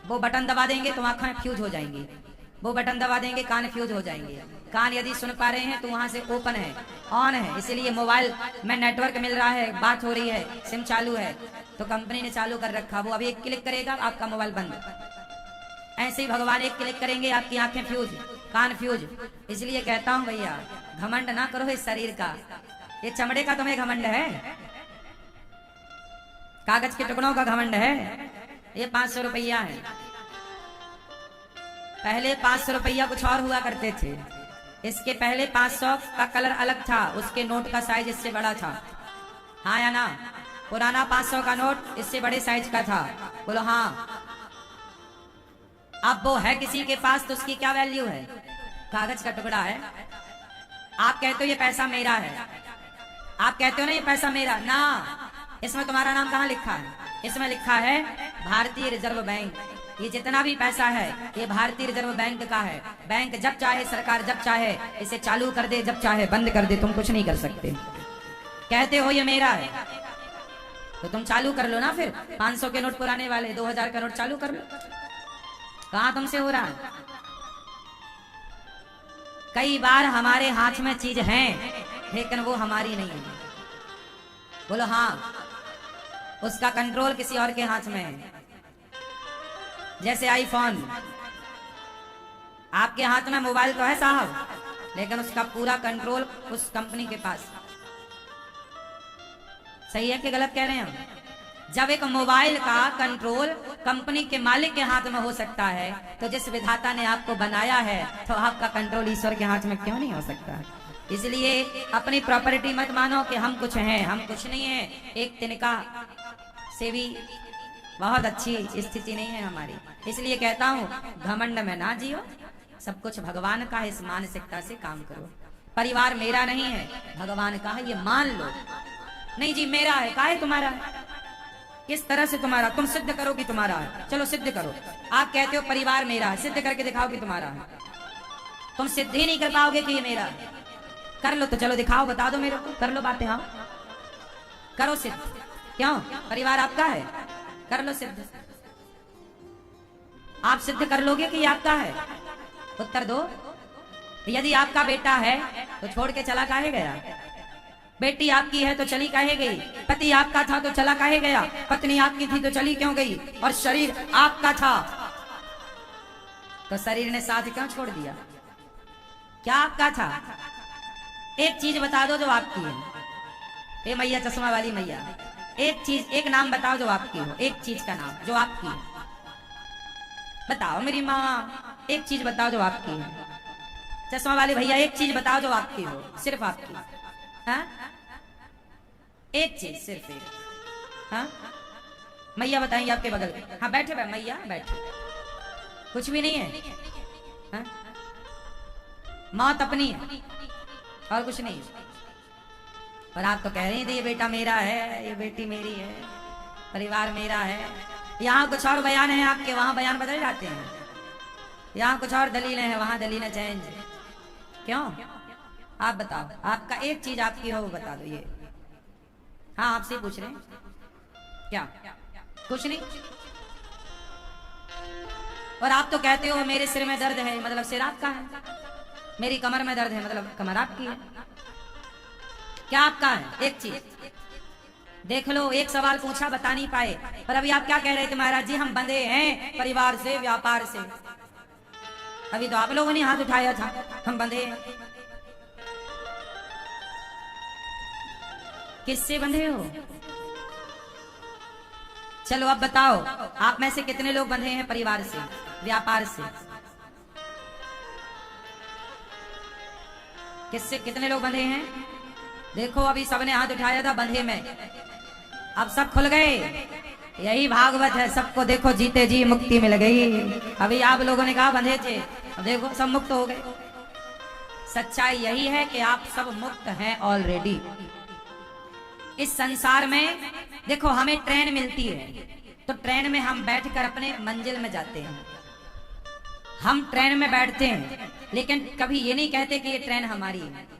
वो बटन दबा देंगे तो आंखें फ्यूज हो जाएंगी, वो बटन दबा देंगे कान फ्यूज हो जाएंगे। कान यदि सुन पा रहे हैं तो वहां से ओपन है, ऑन है, इसीलिए मोबाइल में नेटवर्क मिल रहा है, बात हो रही है, सिम चालू है, तो कंपनी ने चालू कर रखा। वो अभी एक क्लिक करेगा आपका मोबाइल बंद। ऐसे ही भगवान एक क्लिक करेंगे आपकी आंखें फ्यूज, कान फ्यूज। इसलिए कहता हूँ भैया, घमंड ना करो इस शरीर का, ये चमड़े का तुम्हें घमंड है, कागज के टुकड़ों का घमंड है। ये 500 रुपया है, पहले 500 रुपया कुछ और हुआ करते थे, इसके पहले 500 का कलर अलग था, उसके नोट का साइज इससे बड़ा था, हाँ या ना। पुराना 500 का नोट इससे बड़े साइज का था, बोलो हाँ। अब वो है किसी के पास तो उसकी क्या वैल्यू है, कागज का टुकड़ा है। आप कहते हो ये पैसा मेरा है, आप कहते हो ना ये पैसा मेरा ना, इसमें तुम्हारा नाम कहाँ लिखा है, इसमें लिखा है भारतीय रिजर्व बैंक। ये जितना भी पैसा है ये भारतीय रिजर्व बैंक का है। बैंक जब चाहे, सरकार जब चाहे इसे चालू कर दे, जब चाहे बंद कर दे, तुम कुछ नहीं कर सकते। कहते हो ये मेरा है तो तुम चालू कर लो ना, फिर 500 के नोट पुराने वाले 2000 का नोट चालू कर लो। कहाँ तुमसे हो रहा है। कई बार हमारे हाथ में चीज है लेकिन वो हमारी नहीं है, बोलो हाँ। उसका कंट्रोल किसी और के हाथ में है। जैसे आईफोन, आपके हाथ में मोबाइल तो है साहब, लेकिन उसका पूरा कंट्रोल उस कंपनी के पास। सही है कि गलत कह रहे हैं हम। जब एक मोबाइल का कंट्रोल कंपनी के मालिक के हाथ में हो सकता है, तो जिस विधाता ने आपको बनाया है तो आपका कंट्रोल ईश्वर के हाथ में क्यों नहीं हो सकता। इसलिए अपनी प्रॉपर्टी मत मानो कि हम कुछ हैं, हम कुछ नहीं है। एक तिनका से भी बहुत अच्छी स्थिति नहीं है हमारी। इसलिए कहता हूँ घमंड में ना जियो, सब कुछ भगवान का है, इस मानसिकता से काम करो। परिवार मेरा नहीं है, भगवान का है, ये मान लो। नहीं जी मेरा है, का है तुम्हारा है? किस तरह से तुम्हारा, तुम सिद्ध करो कि तुम्हारा है। चलो सिद्ध करो। आप कहते हो परिवार मेरा है, सिद्ध करके दिखाओ कि तुम्हारा है। तुम सिद्ध ही नहीं कर पाओगे कि ये मेरा है। कर लो तो चलो दिखाओ, बता दो मेरे को, कर लो बातें, हाँ करो सिद्ध। क्यों? परिवार आपका है, कर लो सिद्ध। आप सिद्ध कर लोगे कि ये आपका है? उत्तर दो। यदि आपका बेटा है तो छोड़ के चला काहे गया? बेटी आपकी है तो चली काहे गई? पति आपका था तो चला काहे गया? पत्नी आपकी थी तो चली क्यों गई? और शरीर आपका था तो शरीर ने साथ क्यों छोड़ दिया? क्या आपका था? एक चीज बता दो जो आपकी है। ए मैया, चश्मा वाली मैया, एक चीज, एक नाम बताओ जो आपकी हो। एक चीज का नाम जो आपकी है बताओ। मेरी माँ, एक चीज बताओ जो आपकी है। चश्मा वाले भैया, एक चीज बताओ जो आपकी हो, सिर्फ आपकी। हाँ, एक चीज, सिर्फ एक। हाँ मैया बताएंगे आपके बगल में। हाँ बैठे मैया, बैठे। कुछ भी नहीं है। हाँ? मौत अपनी है और कुछ नहीं। पर आप तो कह रहे थे ये बेटा मेरा है, ये बेटी मेरी है, परिवार मेरा है। यहाँ कुछ और बयान है आपके, वहां बयान बदल जाते हैं। यहाँ कुछ और दलीलें हैं, वहां दलीलें चेंज। क्यों? आप बताओ, आपका एक चीज आपकी हो वो बता दो। ये हाँ आपसे पूछ रहे हैं। क्या? कुछ नहीं। और आप तो कहते हो मेरे सिर में दर्द है, मतलब सिर आपका है। मेरी कमर में दर्द है, मतलब कमर आपकी है। क्या आपका है? एक चीज देख लो। एक सवाल पूछा, बता नहीं पाए। पर अभी आप क्या कह रहे थे? महाराज जी हम बंधे हैं परिवार से, व्यापार से। अभी तो आप लोगों ने हाथ उठाया था, हम बंधे हैं। किससे बंधे हो? चलो अब बताओ, आप में से कितने लोग बंधे हैं परिवार से, व्यापार से? किससे, कितने लोग बंधे हैं? देखो अभी सबने हाथ उठाया था बंधे में, अब सब खुल गए। यही भागवत है, सबको देखो जीते जी मुक्ति मिल गई। अभी आप लोगों ने कहा बंधे थे, अब देखो सब मुक्त हो गए। सच्चाई यही है कि आप सब मुक्त हैं ऑलरेडी। इस संसार में देखो, हमें ट्रेन मिलती है तो ट्रेन में हम बैठकर अपने मंजिल में जाते हैं। हम ट्रेन में बैठते हैं लेकिन कभी ये नहीं कहते कि ये ट्रेन हमारी है।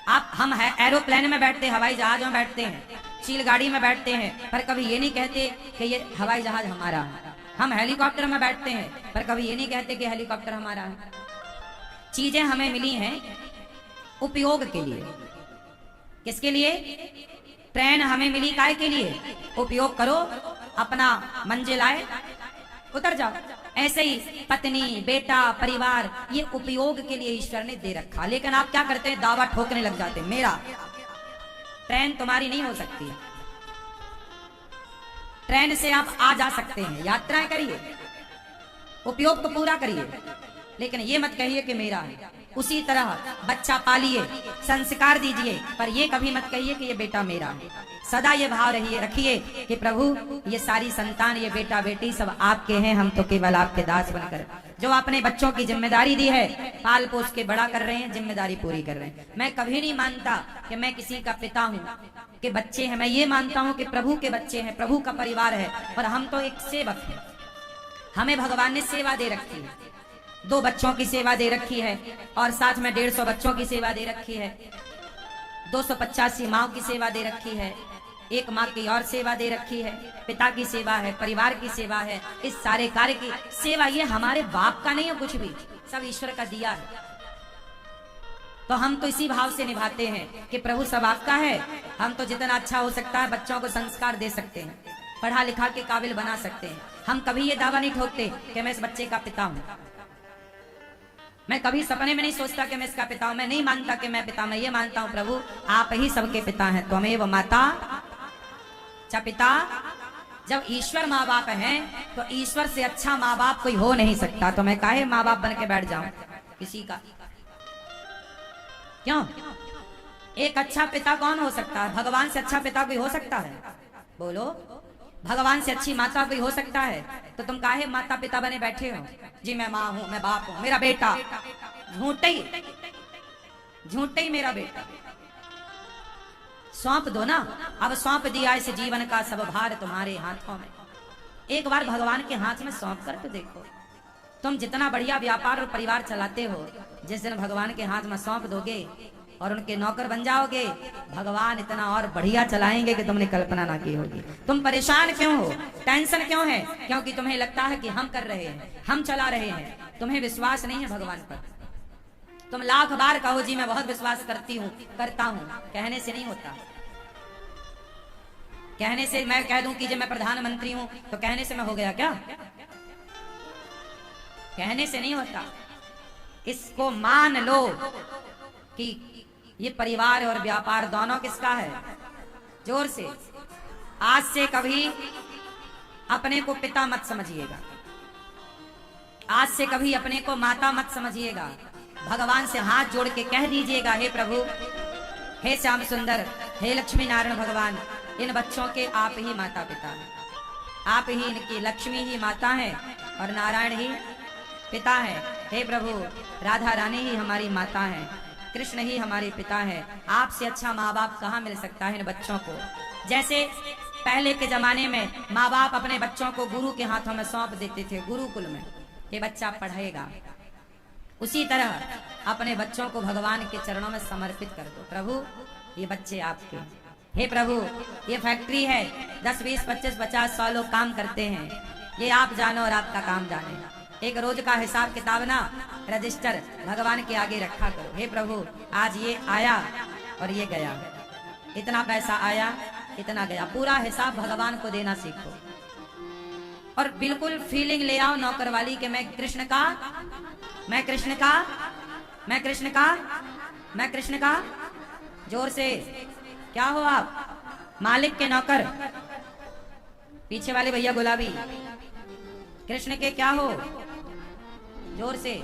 हम एरोप्लेन में बैठते हैं, हवाई जहाज में बैठते हैं, चील गाड़ी में बैठते हैं, पर कभी ये नहीं कहते कि ये हवाई जहाज हमारा है। हम हेलीकॉप्टर में बैठते हैं पर कभी ये नहीं कहते कि हेलीकॉप्टर हमारा है। चीजें हमें मिली हैं उपयोग के लिए। किसके लिए? ट्रेन हमें मिली काय के लिए? उपयोग करो, अपना मंजिल आए उतर जाओ। ऐसे ही पत्नी, बेटा, परिवार, ये उपयोग के लिए ईश्वर ने दे रखा। लेकिन आप क्या करते हैं? दावा ठोकने लग जाते हैं, मेरा। ट्रेन तुम्हारी नहीं हो सकती। ट्रेन से आप आ जा सकते हैं, यात्राएं करिए, उपयोग तो पूरा करिए, लेकिन ये मत कहिए कि मेरा है। उसी तरह बच्चा पालिए, संस्कार दीजिए, पर ये कभी मत कहिए कि ये बेटा मेरा है। सदा ये भाव रखिए कि प्रभु ये सारी संतान, ये बेटा बेटी सब आपके हैं, हम तो केवल आपके दास बनकर जो अपने बच्चों की जिम्मेदारी दी है पाल पोस के बड़ा कर रहे हैं, जिम्मेदारी पूरी कर रहे हैं। मैं कभी नहीं मानता कि मैं किसी का पिता हूँ कि बच्चे हैं। मैं ये मानता हूँ कि प्रभु के बच्चे हैं, प्रभु का परिवार है, पर हम तो एक सेवक हैं। हमें भगवान ने सेवा दे रखी है, 2 बच्चों की सेवा दे रखी है और साथ में 150 बच्चों की सेवा दे रखी है, 285 माओ की सेवा दे रखी है, एक माँ की और सेवा दे रखी है, पिता की सेवा है, परिवार की सेवा है। इस सारे कार्य की सेवा ये हमारे बाप का नहीं है, कुछ भी सब ईश्वर का दिया है। तो हम तो इसी भाव से निभाते हैं कि प्रभु सब आपका है। हम तो जितना अच्छा हो सकता है बच्चों को संस्कार दे सकते हैं, पढ़ा लिखा के काबिल बना सकते हैं। हम कभी ये दावा नहीं ठोकते कि मैं इस बच्चे का पिता हूं। मैं कभी सपने में नहीं सोचता कि मैं इसका पिता हूं। मैं नहीं मानता कि मैं पिता, मैं ये मानता हूं प्रभु आप ही सबके पिता हैं। त्वमेव माता च पिता। जब ईश्वर माँ बाप हैं तो ईश्वर से अच्छा माँ बाप कोई हो नहीं सकता। तो मैं काहे माँ बाप बन के बैठ जाऊं किसी का? क्यों? एक अच्छा पिता कौन हो सकता है? भगवान से अच्छा पिता कोई हो सकता है? बोलो। भगवान से अच्छी माता कोई हो सकता है? तो तुम काहे माता पिता बने बैठे हो? जी मैं माँ हूं, मैं बाप हूं, मेरा बेटा। झूठे ही मेरा बेटा। सौंप दो ना। अब सौंप दिया इस जीवन का सब भार तुम्हारे हाथों में। एक बार भगवान के हाथ में सौंप कर तो देखो। तुम जितना बढ़िया व्यापार और परिवार चलाते हो, जिस दिन भगवान के हाथ में सौंप दोगे और उनके नौकर बन जाओगे, भगवान इतना और बढ़िया चलाएंगे कि तुमने कल्पना ना की होगी। तुम परेशान क्यों हो? टेंशन क्यों है? क्योंकि तुम्हें लगता है कि हम कर रहे हैं, हम चला रहे हैं। तुम्हें विश्वास नहीं है भगवान पर। तुम लाख बार कहो जी मैं बहुत विश्वास करती हूँ, करता हूँ, कहने से नहीं होता। कहने से मैं कह दूं कि जब मैं प्रधानमंत्री हूं तो कहने से मैं हो गया क्या? कहने से नहीं होता। इसको मान लो कि ये परिवार और व्यापार दोनों किसका है। जोर से। आज से कभी अपने को पिता मत समझिएगा, आज से कभी अपने को माता मत समझिएगा। भगवान से हाथ जोड़ के कह दीजिएगा, हे प्रभु, हे श्याम सुंदर, हे लक्ष्मी नारायण भगवान, इन बच्चों के आप ही माता पिता हैं। आप ही इनकी लक्ष्मी ही माता है और नारायण ही पिता है। हे प्रभु, राधा रानी ही हमारी माता है, कृष्ण ही हमारे पिता है। आपसे अच्छा माँ बाप कहाँ मिल सकता है इन बच्चों को। जैसे पहले के जमाने में माँ बाप अपने बच्चों को गुरु के हाथों में सौंप देते थे, गुरुकुल में, ये बच्चा पढ़ेगा। उसी तरह अपने बच्चों को भगवान के चरणों में समर्पित कर दो। प्रभु ये बच्चे आपके। हे प्रभु ये फैक्ट्री है, 10, 20, 25, 50, 100 लोग काम करते हैं, ये आप जानो और आपका काम जाने। एक रोज का हिसाब किताब ना रजिस्टर भगवान के आगे रखा करो। हे प्रभु आज ये आया और ये गया, इतना पैसा आया, इतना गया, पूरा हिसाब भगवान को देना सीखो। और बिल्कुल फीलिंग ले आओ नौकर वाली कि मैं कृष्ण का, मैं कृष्ण का, मैं कृष्ण का, मैं कृष्ण का। जोर से। क्या हो आप? मालिक के नौकर। पीछे वाले भैया गुलाबी, कृष्ण के क्या हो? जोर से।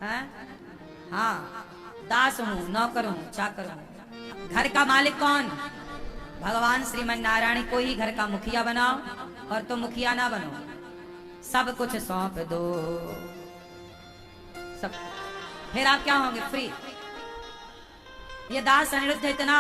हाँ, दास हूँ, नौकर हूँ, चाकर हूँ। घर का मालिक कौन? भगवान श्रीमन नारायण को ही घर का मुखिया बनाओ और तुम मुखिया ना बनो। सब कुछ सौंप दो, सब फिर आप क्या होंगे? फ्री। ये दास अनिरुद्ध इतना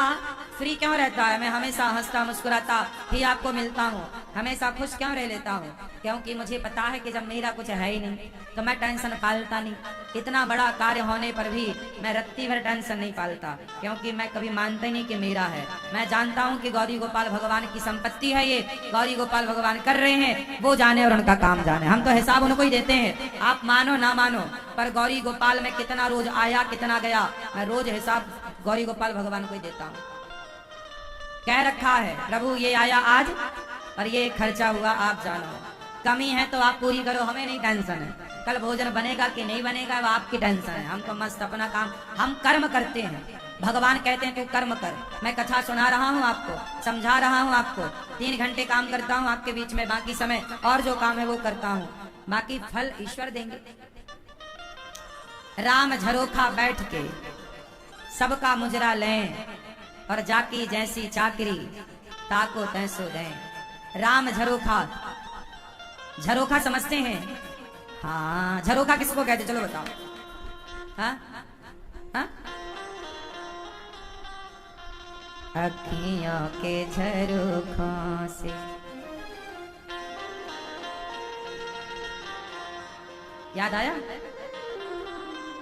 फ्री क्यों रहता है? मैं हमेशा हंसता मुस्कुराता ही आपको मिलता हूँ, हमेशा खुश क्यों रह लेता हूँ? क्योंकि मुझे पता है कि जब मेरा कुछ है ही नहीं तो मैं टेंशन पालता नहीं। इतना बड़ा कार्य होने पर भी मैं रत्ती भर टेंशन नहीं पालता, क्योंकि मैं कभी मानता ही नहीं कि मेरा है। मैं जानता हूँ कि गौरी गोपाल भगवान की संपत्ति है, ये गौरी गोपाल भगवान कर रहे हैं, वो जाने और उनका काम जाने। हम तो हिसाब उनको ही देते हैं, आप मानो ना मानो, पर गौरी गोपाल में कितना रोज आया कितना गया, मैं रोज हिसाब गौरी गोपाल भगवान को ही देता हूँ। कह रखा है प्रभु ये आया आज और ये खर्चा हुआ, आप जानो। कमी है तो आप पूरी करो, हमें नहीं टेंशन है। कल भोजन बनेगा कि नहीं बनेगा वो आपकी टेंशन है। हम तो मस्त अपना काम, हम कर्म करते हैं। भगवान कहते हैं तू कर्म कर। मैं कथा सुना रहा हूँ आपको, समझा रहा हूँ आपको, 3 घंटे काम करता हूँ आपके बीच में, बाकी समय और जो काम है वो करता हूँ, बाकी फल ईश्वर देंगे। राम झरोखा बैठ के सबका मुजरा लें और जाकी जैसी चाकरी ताको तैसो दें। राम झरोखा, झरोखा समझते हैं? हाँ, झरोखा किसको कहते चलो बताओ। हाँ हाँ, अखियों के झरोखों से याद आया?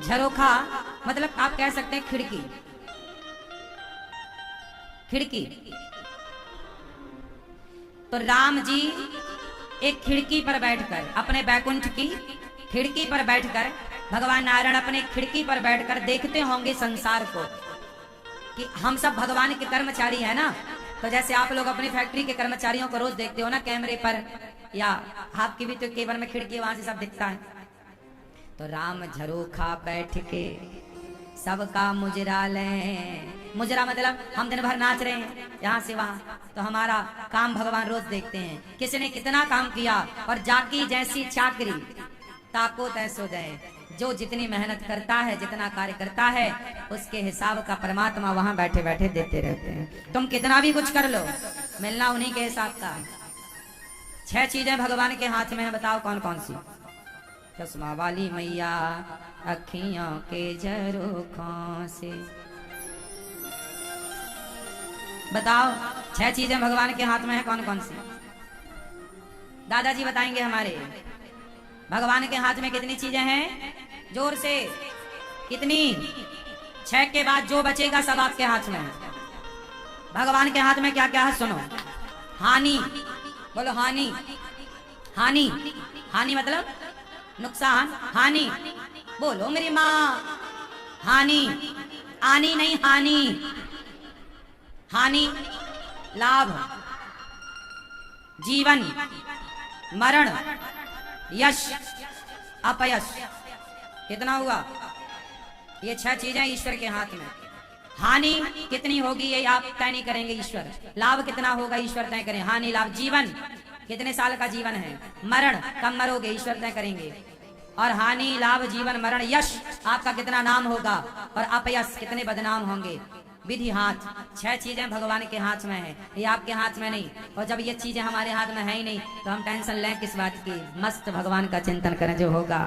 झरोखा मतलब आप कह सकते हैं खिड़की। खिड़की तो राम जी एक खिड़की पर बैठकर, अपने बैकुंठ की खिड़की पर बैठकर, भगवान नारायण अपने खिड़की पर बैठकर देखते होंगे संसार को कि हम सब भगवान के कर्मचारी है ना। तो जैसे आप लोग अपनी फैक्ट्री के कर्मचारियों को रोज देखते हो ना कैमरे पर, या आपकी भी तो केवल में खिड़की, वहां से सब दिखता है। तो राम झरोखा बैठ के सबका मुजरा लें। मुजरा मतलब हम दिन भर नाच रहे हैं यहाँ से वहां, तो हमारा काम भगवान रोज देखते हैं किसने कितना काम किया। और जाकी जैसी चाकरी ताको तैसो दे। जो जितनी मेहनत करता है, जितना कार्य करता है, उसके हिसाब का परमात्मा वहां बैठे बैठे देते रहते हैं। तुम कितना भी कुछ कर लो, मिलना उन्हीं के हिसाब का। 6 चीजें भगवान के हाथ में है, बताओ कौन कौन सी? चश्मा वाली मैया अखियों के झरोखों से, बताओ 6 चीजें भगवान के हाथ में है, कौन कौन सी? दादाजी बताएंगे हमारे। भगवान के हाथ में कितनी चीजें हैं? जोर से, कितनी? 6 के बाद जो बचेगा सब आपके हाथ में है। भगवान के हाथ में क्या क्या है सुनो। हानि, बोलो हानि। हानि, हानि मतलब नुकसान। हानि बोलो मेरी माँ। हानि, आनी नहीं, हानि। हानि लाभ, जीवन, मरण, यश, अपयश। कितना हुआ? ये 6 चीजें ईश्वर के हाथ में। हानि कितनी होगी ये आप तय नहीं करेंगे ईश्वर। लाभ कितना होगा ईश्वर तय करें। हानि लाभ, जीवन कितने साल का जीवन है, मरण कब मरोगे ईश्वर तय करेंगे। और हानि लाभ जीवन मरण, यश आपका कितना नाम होगा, और अपयश कितने बदनाम होंगे। विधि हाथ। 6 चीजें भगवान के हाथ में है, ये आपके हाथ में नहीं। और जब ये चीजें हमारे हाथ में है ही नहीं तो हम टेंशन लें किस बात की? मस्त भगवान का चिंतन करें जो होगा।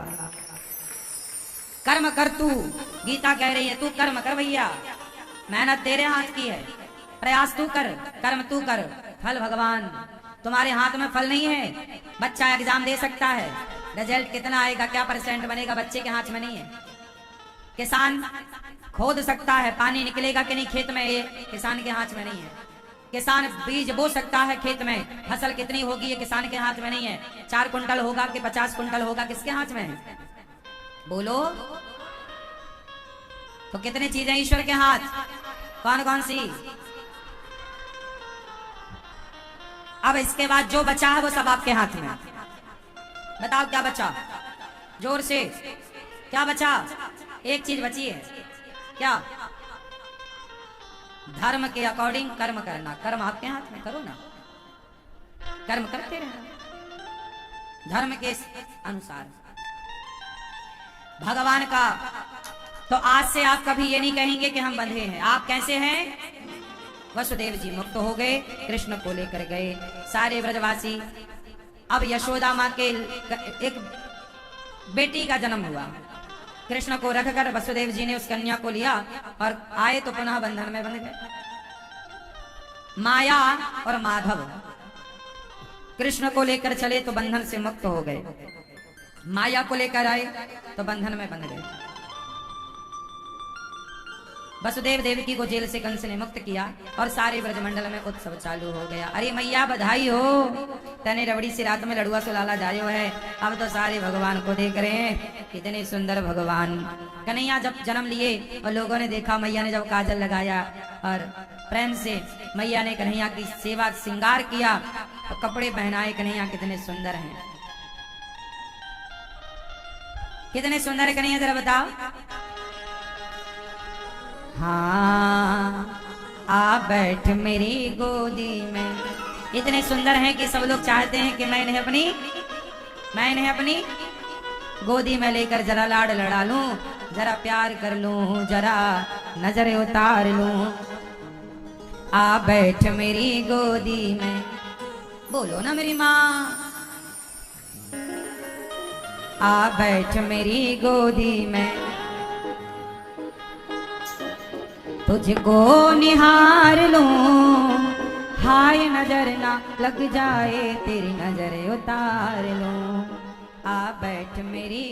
कर्म कर तू, गीता कह रही है तू कर्म कर भैया। मेहनत तेरे हाथ की है, प्रयास तू कर, कर्म तू कर, फल भगवान। तुम्हारे हाथ में फल नहीं है। बच्चा एग्जाम दे सकता है, रिजल्ट कितना आएगा, क्या परसेंट बनेगा, बच्चे के हाथ में नहीं है। किसान खोद सकता है, पानी निकलेगा कि नहीं खेत में, ये किसान के हाथ में नहीं है। किसान बीज बो सकता है खेत में, फसल कितनी होगी ये किसान के हाथ में नहीं है। 4 कुंटल होगा कि 50 कुंटल होगा, किसके हाथ में है? बोलो। तो कितनी चीजें ईश्वर के हाथ, कौन कौन सी? अब इसके बाद जो बचा है वो सब आपके हाथ में। बताओ क्या बचा? जोर से, क्या बचा? एक चीज बची है, क्या? धर्म के अकॉर्डिंग कर्म करना। कर्म आपके हाथ में, करो ना, कर्म करते रहना धर्म के अनुसार। भगवान का तो आज से आप कभी ये नहीं कहेंगे कि हम बंधे हैं। आप कैसे हैं? वसुदेव जी मुक्त हो गए, कृष्ण को लेकर गए सारे ब्रजवासी। अब यशोदा माँ के एक बेटी का जन्म हुआ, कृष्ण को रखकर वसुदेव जी ने उस कन्या को लिया और आए तो पुनः बंधन में बंध गए। माया और माधव कृष्ण को लेकर चले तो बंधन से मुक्त हो गए, माया को लेकर आए तो बंधन में बंध गए। वसुदेव देवकी को जेल से कंस ने मुक्त किया और सारे ब्रजमंडल में उत्सव चालू हो गया। अरे मैया बधाई हो, तने रबड़ी से रात में लड़ुआ सुलाला जायो है। अब तो सारे भगवान को देख रहे हैं, कितने सुंदर भगवान। कन्हैया जब जन्म लिए और लोगों ने देखा, मैया ने जब काजल लगाया और प्रेम से मैया ने कन्हैया की सेवा श्रृंगार किया और कपड़े पहनाए, कन्हैया कितने सुंदर हैं, कितने सुंदर है कन्हैया, जरा बताओ। हाँ आ बैठ मेरी गोदी में, इतने सुंदर हैं कि सब लोग चाहते हैं कि मैं इन्हें अपनी गोदी में लेकर जरा लाड लड़ा लूं, जरा प्यार कर लूं, जरा नजर उतार लूं। आ बैठ मेरी गोदी में, बोलो ना मेरी माँ। आ बैठ मेरी गोदी में, तुझको निहार लूं, हाय नजर ना लग जाए, तेरी नजर उतार लूं। आ बैठ मेरी,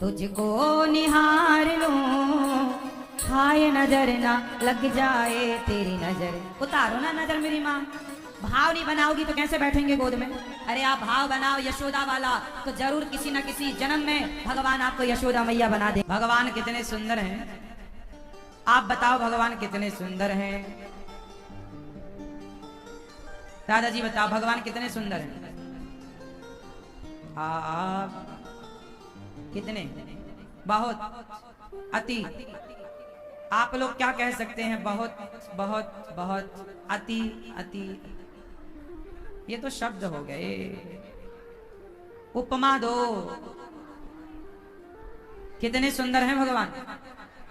तुझको निहार लूं, हाय नजर ना लग जाए, तेरी नजर उतारो ना नजर मेरी माँ। भाव नहीं बनाओगी तो कैसे बैठेंगे गोद में? अरे आप भाव बनाओ यशोदा वाला, तो जरूर किसी न किसी जन्म में भगवान आपको यशोदा मैया बना दे। भगवान कितने सुंदर हैं, आप बताओ भगवान कितने सुंदर हैं। दादाजी बताओ भगवान कितने सुंदर हैं। आप कितने, बहुत, अति, आप लोग क्या कह सकते हैं? बहुत बहुत बहुत, अति अति, ये तो शब्द हो गए। उपमा दो, कितने सुंदर हैं भगवान।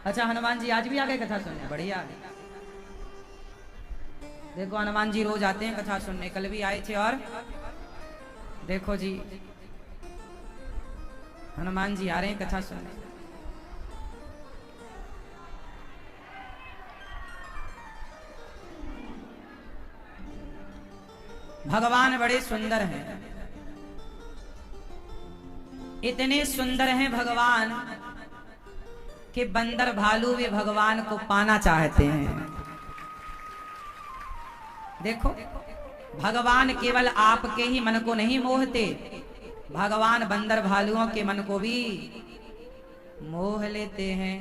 अच्छा हनुमान जी आज भी आ गए कथा सुनने, बढ़िया। देखो हनुमान जी रोज आते हैं कथा सुनने, कल भी आए थे और देखो जी हनुमान जी आ रहे हैं कथा सुनने। भगवान बड़े सुंदर हैं, इतने सुंदर हैं भगवान कि बंदर भालू भी भगवान को पाना चाहते हैं। देखो भगवान केवल आपके ही मन को नहीं मोहते, भगवान बंदर भालुओं के मन को भी मोह लेते हैं।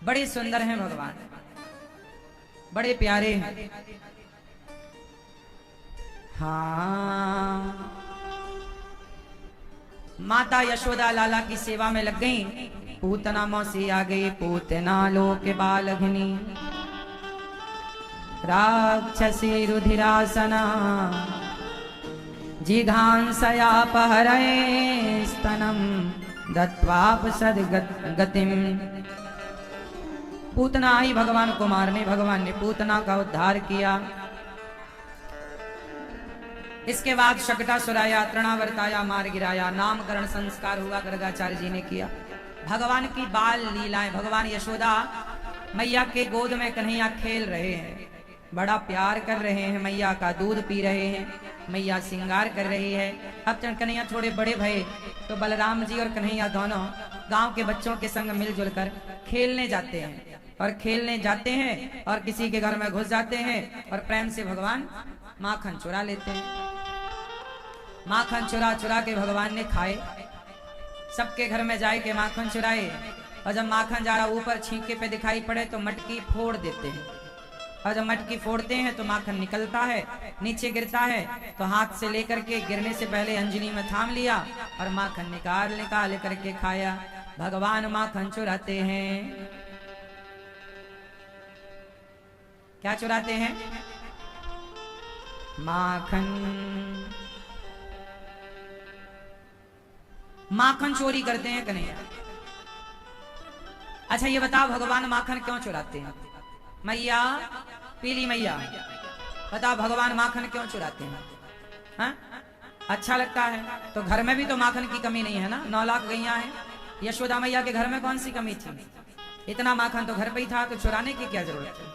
बड़े सुंदर हैं भगवान, बड़े प्यारे हैं। हाँ माता यशोदा लाला की सेवा में लग गई, पूतना मौसी आ गई, पूतना लोक बालघनी, राक्षसी रुधिरासना, जिघांसयापहरये स्तनम दत्वापसद गतिम। पूतना आई भगवान को मारने, भगवान ने पूतना का उद्धार किया। इसके बाद शकटासुराया, तृणावर्ताया, मार गिराया, नामकरण संस्कार हुआ गर्गाचार्य जी ने किया। भगवान की बाल लीलाएं, भगवान यशोदा मैया के गोद में कन्हैया खेल रहे हैं, बड़ा प्यार कर रहे हैं, मैया का दूध पी रहे हैं, मैया श्रृंगार कर रही है। अब कन्हैया थोड़े बड़े भये तो बलराम जी और कन्हैया दोनों गांव के बच्चों के संग मिलजुल कर खेलने जाते हैं, और खेलने जाते हैं और किसी के घर में घुस जाते हैं और प्रेम से भगवान माखन चुरा लेते हैं। माखन चुरा चुरा के भगवान ने खाए, सबके घर में जाए के माखन चुराए, और जब माखन जा रहा ऊपर छींके पे दिखाई पड़े तो मटकी फोड़ देते हैं, और जब मटकी फोड़ते हैं तो माखन निकलता है, नीचे गिरता है, तो हाथ से लेकर के गिरने से पहले अंजलि में थाम लिया और माखन निकाल करके खाया। भगवान माखन चुराते हैं। क्या चुराते हैं? माखन। माखन चोरी करते हैं कन्हैया। अच्छा ये बताओ भगवान माखन क्यों चुराते हैं? मैया, पीली मैया, बताओ भगवान माखन क्यों चुराते हैं? हाँ? अच्छा लगता है। तो घर में भी तो माखन की कमी नहीं है ना, 9 लाख गैया है। यशोदा मैया के घर में कौन सी कमी थी? इतना माखन तो घर पे ही था, तो चुराने की क्या जरूरत थी?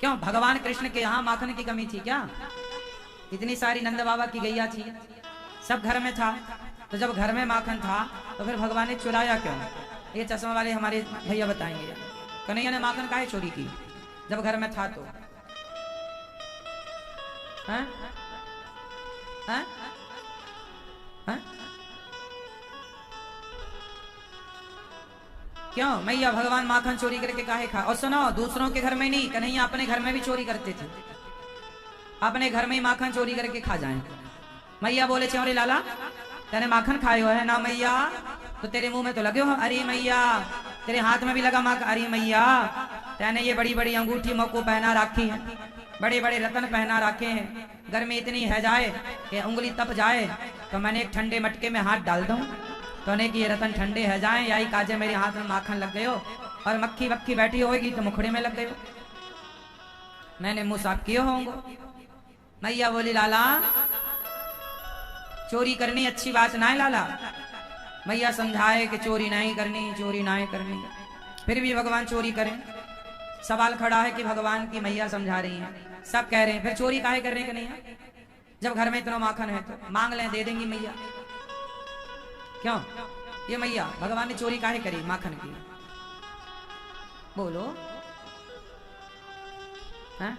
क्यों भगवान कृष्ण के यहाँ माखन की कमी थी क्या? इतनी सारी नंद बाबा की गैया थी, सब घर में था। तो जब घर में माखन था तो फिर भगवान ने चुराया क्यों? ये चश्मा वाले हमारे भैया बताएंगे। कन्हैया ने माखन काहे चोरी की जब घर में था? तो हैं? हैं? हैं? क्यों मैया भगवान माखन चोरी करके काहे खा? और सुनो, दूसरों के घर में नहीं, कन्हैया अपने घर में भी चोरी करते थे। अपने घर में ही माखन चोरी करके खा जाए। मैया बोले चौरे लाला तेने माखन खाए हो है ना मैया? तो तेरे मुंह में तो लगे हो। अरे मैया तेरे हाथ में भी लगा माखन। अरे मैया तेने ये बड़ी बड़ी अंगूठी मोको पहना रखी है, बड़े बड़े रतन पहना रखे हैं, गर्मी इतनी है जाए कि उंगली तप जाए, तो मैंने एक ठंडे मटके में हाथ डाल दूं तो ने कि ये रतन ठंडे है जाए, यही काजे मेरे हाथ में माखन लग गए हो, और मक्खी वक्खी बैठी होगी तो मुखड़े में लग गए हो, मैंने मुंह साफ किए होंगे। मैया बोली लाला चोरी करनी अच्छी बात ना है लाला। मैया समझाए कि चोरी नहीं करनी, चोरी नहीं करनी, फिर भी भगवान चोरी करें। सवाल खड़ा है कि भगवान की मैया समझा रही हैं, सब कह रहे हैं फिर चोरी काहे कर रहे हैं कि नहीं? जब घर में इतना माखन है तो मांग लें, दे देंगी मैया। क्यों ये मैया भगवान ने चोरी काहे करी माखन की? बोलो है?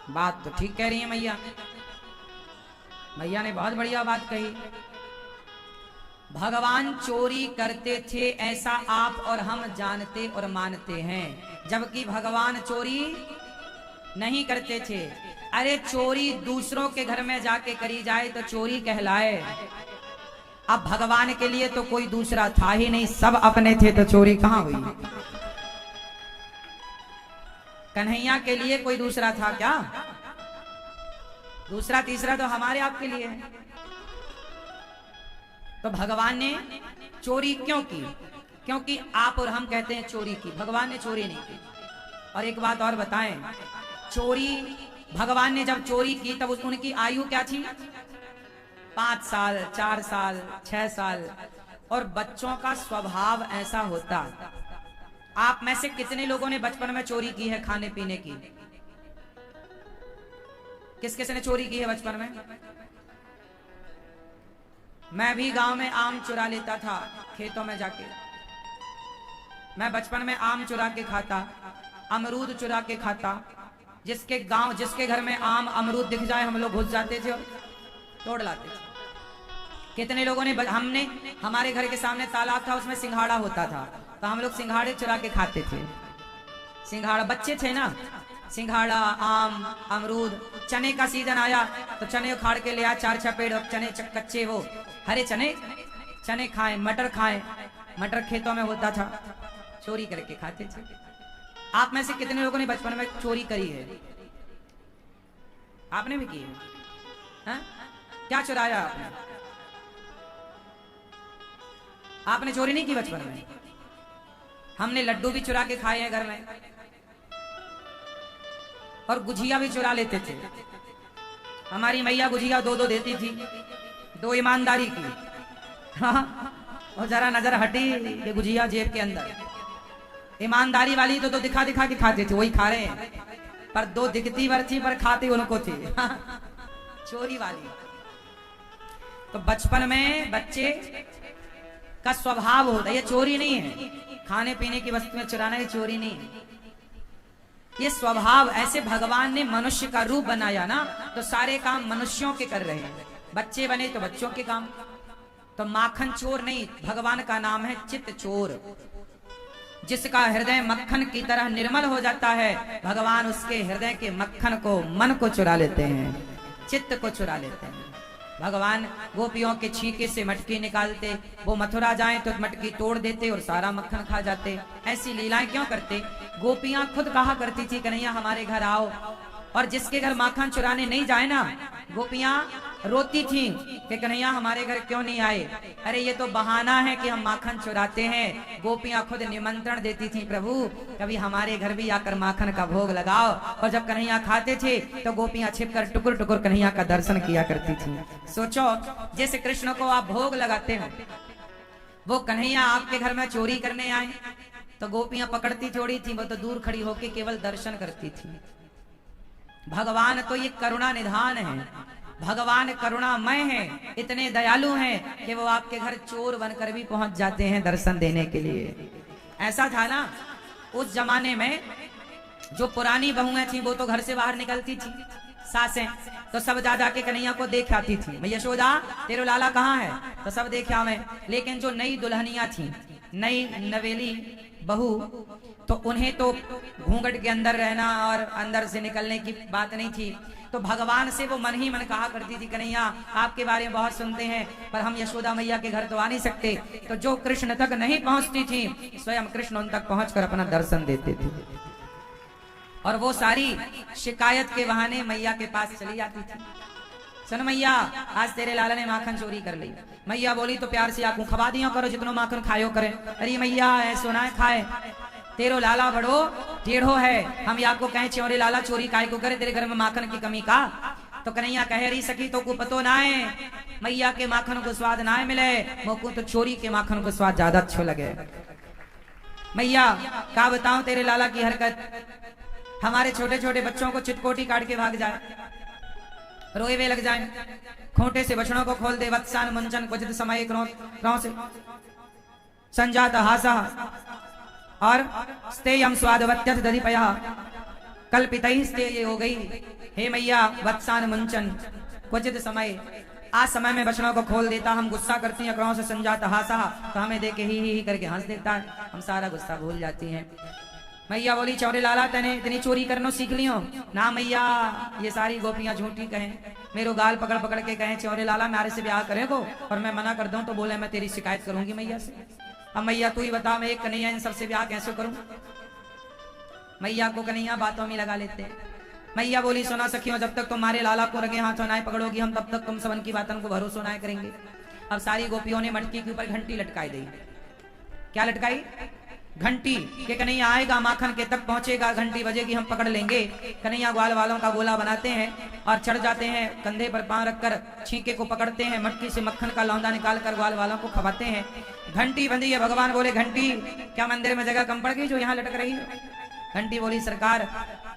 बात तो ठीक कह रही है मैया। मैया ने बहुत बढ़िया बात कही। भगवान चोरी करते थे ऐसा आप और हम जानते और मानते हैं, जबकि भगवान चोरी नहीं करते थे। अरे चोरी दूसरों के घर में जाके करी जाए तो चोरी कहलाए। अब भगवान के लिए तो कोई दूसरा था ही नहीं, सब अपने थे, तो चोरी कहां हुई? कन्हैया के लिए कोई दूसरा था क्या? दूसरा तीसरा तो हमारे आपके लिए है। तो भगवान ने चोरी क्यों की? क्योंकि आप और हम कहते हैं चोरी की, भगवान ने चोरी नहीं की। और एक बात और बताएं, चोरी भगवान ने जब चोरी की तब उनकी आयु क्या थी? 5 साल, 4 साल, 6 साल। और बच्चों का स्वभाव ऐसा होता। आप में से कितने लोगों ने बचपन में चोरी की है खाने पीने की? किस किस ने चोरी की है बचपन में? मैं भी गांव में आम चुरा लेता था खेतों में जाके। मैं बचपन में आम चुरा के खाता, अमरूद चुरा के खाता। जिसके घर में आम अमरूद दिख जाए हम लोग घुस जाते थे और तोड़ लाते थे। कितने लोगों ने हमने हमारे घर के सामने तालाब था, उसमें सिंघाड़ा होता था, तो हम लोग सिंघाड़े चुरा के खाते थे। सिंघाड़ा बच्चे थे ना, सिंघाड़ा, आम, अमरूद। चने का सीजन आया तो चने उखाड़ के ले आया 4-6 पेड़ चने, कच्चे वो हरे चने खाए, मटर खाए, मटर खेतों में होता था, चोरी करके खाते थे। आप में से कितने लोगों ने बचपन में चोरी करी है? आपने भी की है? हाँ? क्या चुराया आपने? आपने चोरी नहीं की बचपन में? हमने लड्डू भी चुरा के खाए हैं घर में, और गुझिया भी चुरा लेते थे। हमारी मैया गुझिया 2-2 देती थी, 2 ईमानदारी की। हाँ, और जरा नजर हटी कि गुझिया जेब के अंदर। ईमानदारी वाली तो दिखा दिखा के खाते थे, वही खा रहे हैं, पर 2 दिखती वर थी पर खाते उनको थे। चोरी वाली। तो बचपन में बच्चे का स्वभाव होता है, ये चोरी नहीं है। खाने पीने की वस्तुएं चुराना ये चोरी नहीं है, ये स्वभाव। ऐसे भगवान ने मनुष्य का रूप बनाया ना, तो सारे काम मनुष्यों के कर रहे हैं। बच्चे बने तो बच्चों के काम। तो माखन चोर नहीं, भगवान का नाम है चित्त चोर। जिसका हृदय मक्खन की तरह निर्मल हो जाता है, भगवान उसके हृदय के मक्खन को, मन को चुरा लेते हैं, चित्त को चुरा लेते हैं। भगवान गोपियों के छीके से मटकी निकालते, वो मथुरा जाएं तो मटकी तोड़ देते और सारा मक्खन खा जाते। ऐसी लीलाएं क्यों करते? गोपियां खुद कहा करती थी कन्हैया हमारे घर आओ, और जिसके घर माखन चुराने नहीं जाए ना, गोपियां रोती थी कि कन्हैया हमारे घर क्यों नहीं आए। अरे ये तो बहाना है कि हम माखन चुराते हैं। गोपियां खुद निमंत्रण देती थी, प्रभु कभी हमारे घर भी आकर माखन का भोग लगाओ। और जब कन्हैया खाते थे तो गोपियां छिपकर टुकुर टुकुर कन्हैया का दर्शन किया करती थी। सोचो, जैसे कृष्ण को आप भोग लगाते हो, वो कन्हैया आपके घर में चोरी करने आए तो गोपियां पकड़ती थोड़ी थी, वो तो दूर खड़ी होकर केवल दर्शन करती थी। भगवान तो ये करुणा निधान है, भगवान करुणामय है, इतने दयालु हैं कि वो आपके घर चोर बनकर भी पहुंच जाते हैं दर्शन देने के लिए। ऐसा था ना उस जमाने में, जो पुरानी बहुएं थी वो तो घर से बाहर निकलती थी, सासें तो सब जा के कन्हैया को देख आती थी, मैं यशोदा तेरे लाला कहाँ है, तो सब देख आवे। लेकिन जो नई दुल्हनियां थी, नई नवेली बहू, तो उन्हें तो घूंघट के अंदर रहना और अंदर से निकलने की बात नहीं थी। तो भगवान से वो मन ही मन कहा करती थी, कन्हैया आपके बारे में बहुत सुनते हैं पर हम यशोदा मैया के घर तो आ नहीं सकते। तो जो कृष्ण तक नहीं पहुंचती थी, स्वयं कृष्ण उन तक पहुंचकर अपना दर्शन देते थे। और वो सारी शिकायत के बहाने मैया के पास चली जाती थी। सुन मैया, आज तेरे लाला ने माखन चोरी कर ली। मैया बोली तो प्यार से आपको खवा दिया करो, जितना माखन खायो करे। अरे मैया ऐसो ना खाए, तेरो लाला बड़ो टेढ़ो है, हम आपको कहें चोरे लाला चोरी काय को करे, तेरे घर में माखन की कमी का। तो कन्हैया कह रही सकी तो को पतो ना है, मैया के माखन को स्वाद ना मिले, मोको तो चोरी के माखन को स्वाद ज्यादा अच्छा लगे। मैया का बताऊं तेरे लाला की हरकत, हमारे छोटे छोटे बच्चों को चिटकोटी काट के भाग जाए, रोए वे लग जाए, खोटे से बछड़ों को खोल दे, वत्सान मुंचन क्वचित समय क्रों से संजात हासा और स्तेयम स्वादवत्यथ दधिपया कल्पितैः स्तेय हो गई। हे मैया वत्सान मुंचन क्वचित समय, आज समय में बछड़ों को खोल देता, हम गुस्सा करती हैं क्रों से संजात हासा, तो हमें देख के ही करके हंस देता है, हम सारा गुस्सा भूल जाती हैं। मैया बोली चौरे लाला तने इतनी चोरी करना सीख लियो ना। मैया ये सारी गोपियां झूठी कहें, मेरो गाल पकड़ पकड़ के कहें चौरे लाला मेरे से ब्याह करे को, और मैं मना कर दूं तो बोले मैं तेरी शिकायत करूंगी मैया से। अब मैया तू ही बता, मैं एक कन्हैया इन सबसे ब्याह कैसे करूं। मैया को कन्हैया बातों में लगा लेते हैं। मैया बोली सुना सखियों, जब तक तुम्हारे लाला को रगे हाथों ना पकड़ोगी हम, तब तक तुम सबन की बातों को भरोसा ना करेंगे। अब सारी गोपियों ने मटकी के ऊपर घंटी लटकाई दी। क्या लटकाई? घंटी के कन्हैया आएगा, माखन के तक पहुंचेगा, घंटी बजेगी, हम पकड़ लेंगे। कन्हैया ग्वाल वालों का गोला बनाते हैं और चढ़ जाते हैं, कंधे पर पांव रखकर छींके को पकड़ते हैं, मटकी से मक्खन का लौंदा निकाल कर ग्वाल वालों को खवाते हैं। घंटी बंधी है। भगवान बोले घंटी क्या मंदिर में जगह कम पड़ गई जो यहाँ लटक रही है? घंटी बोली सरकार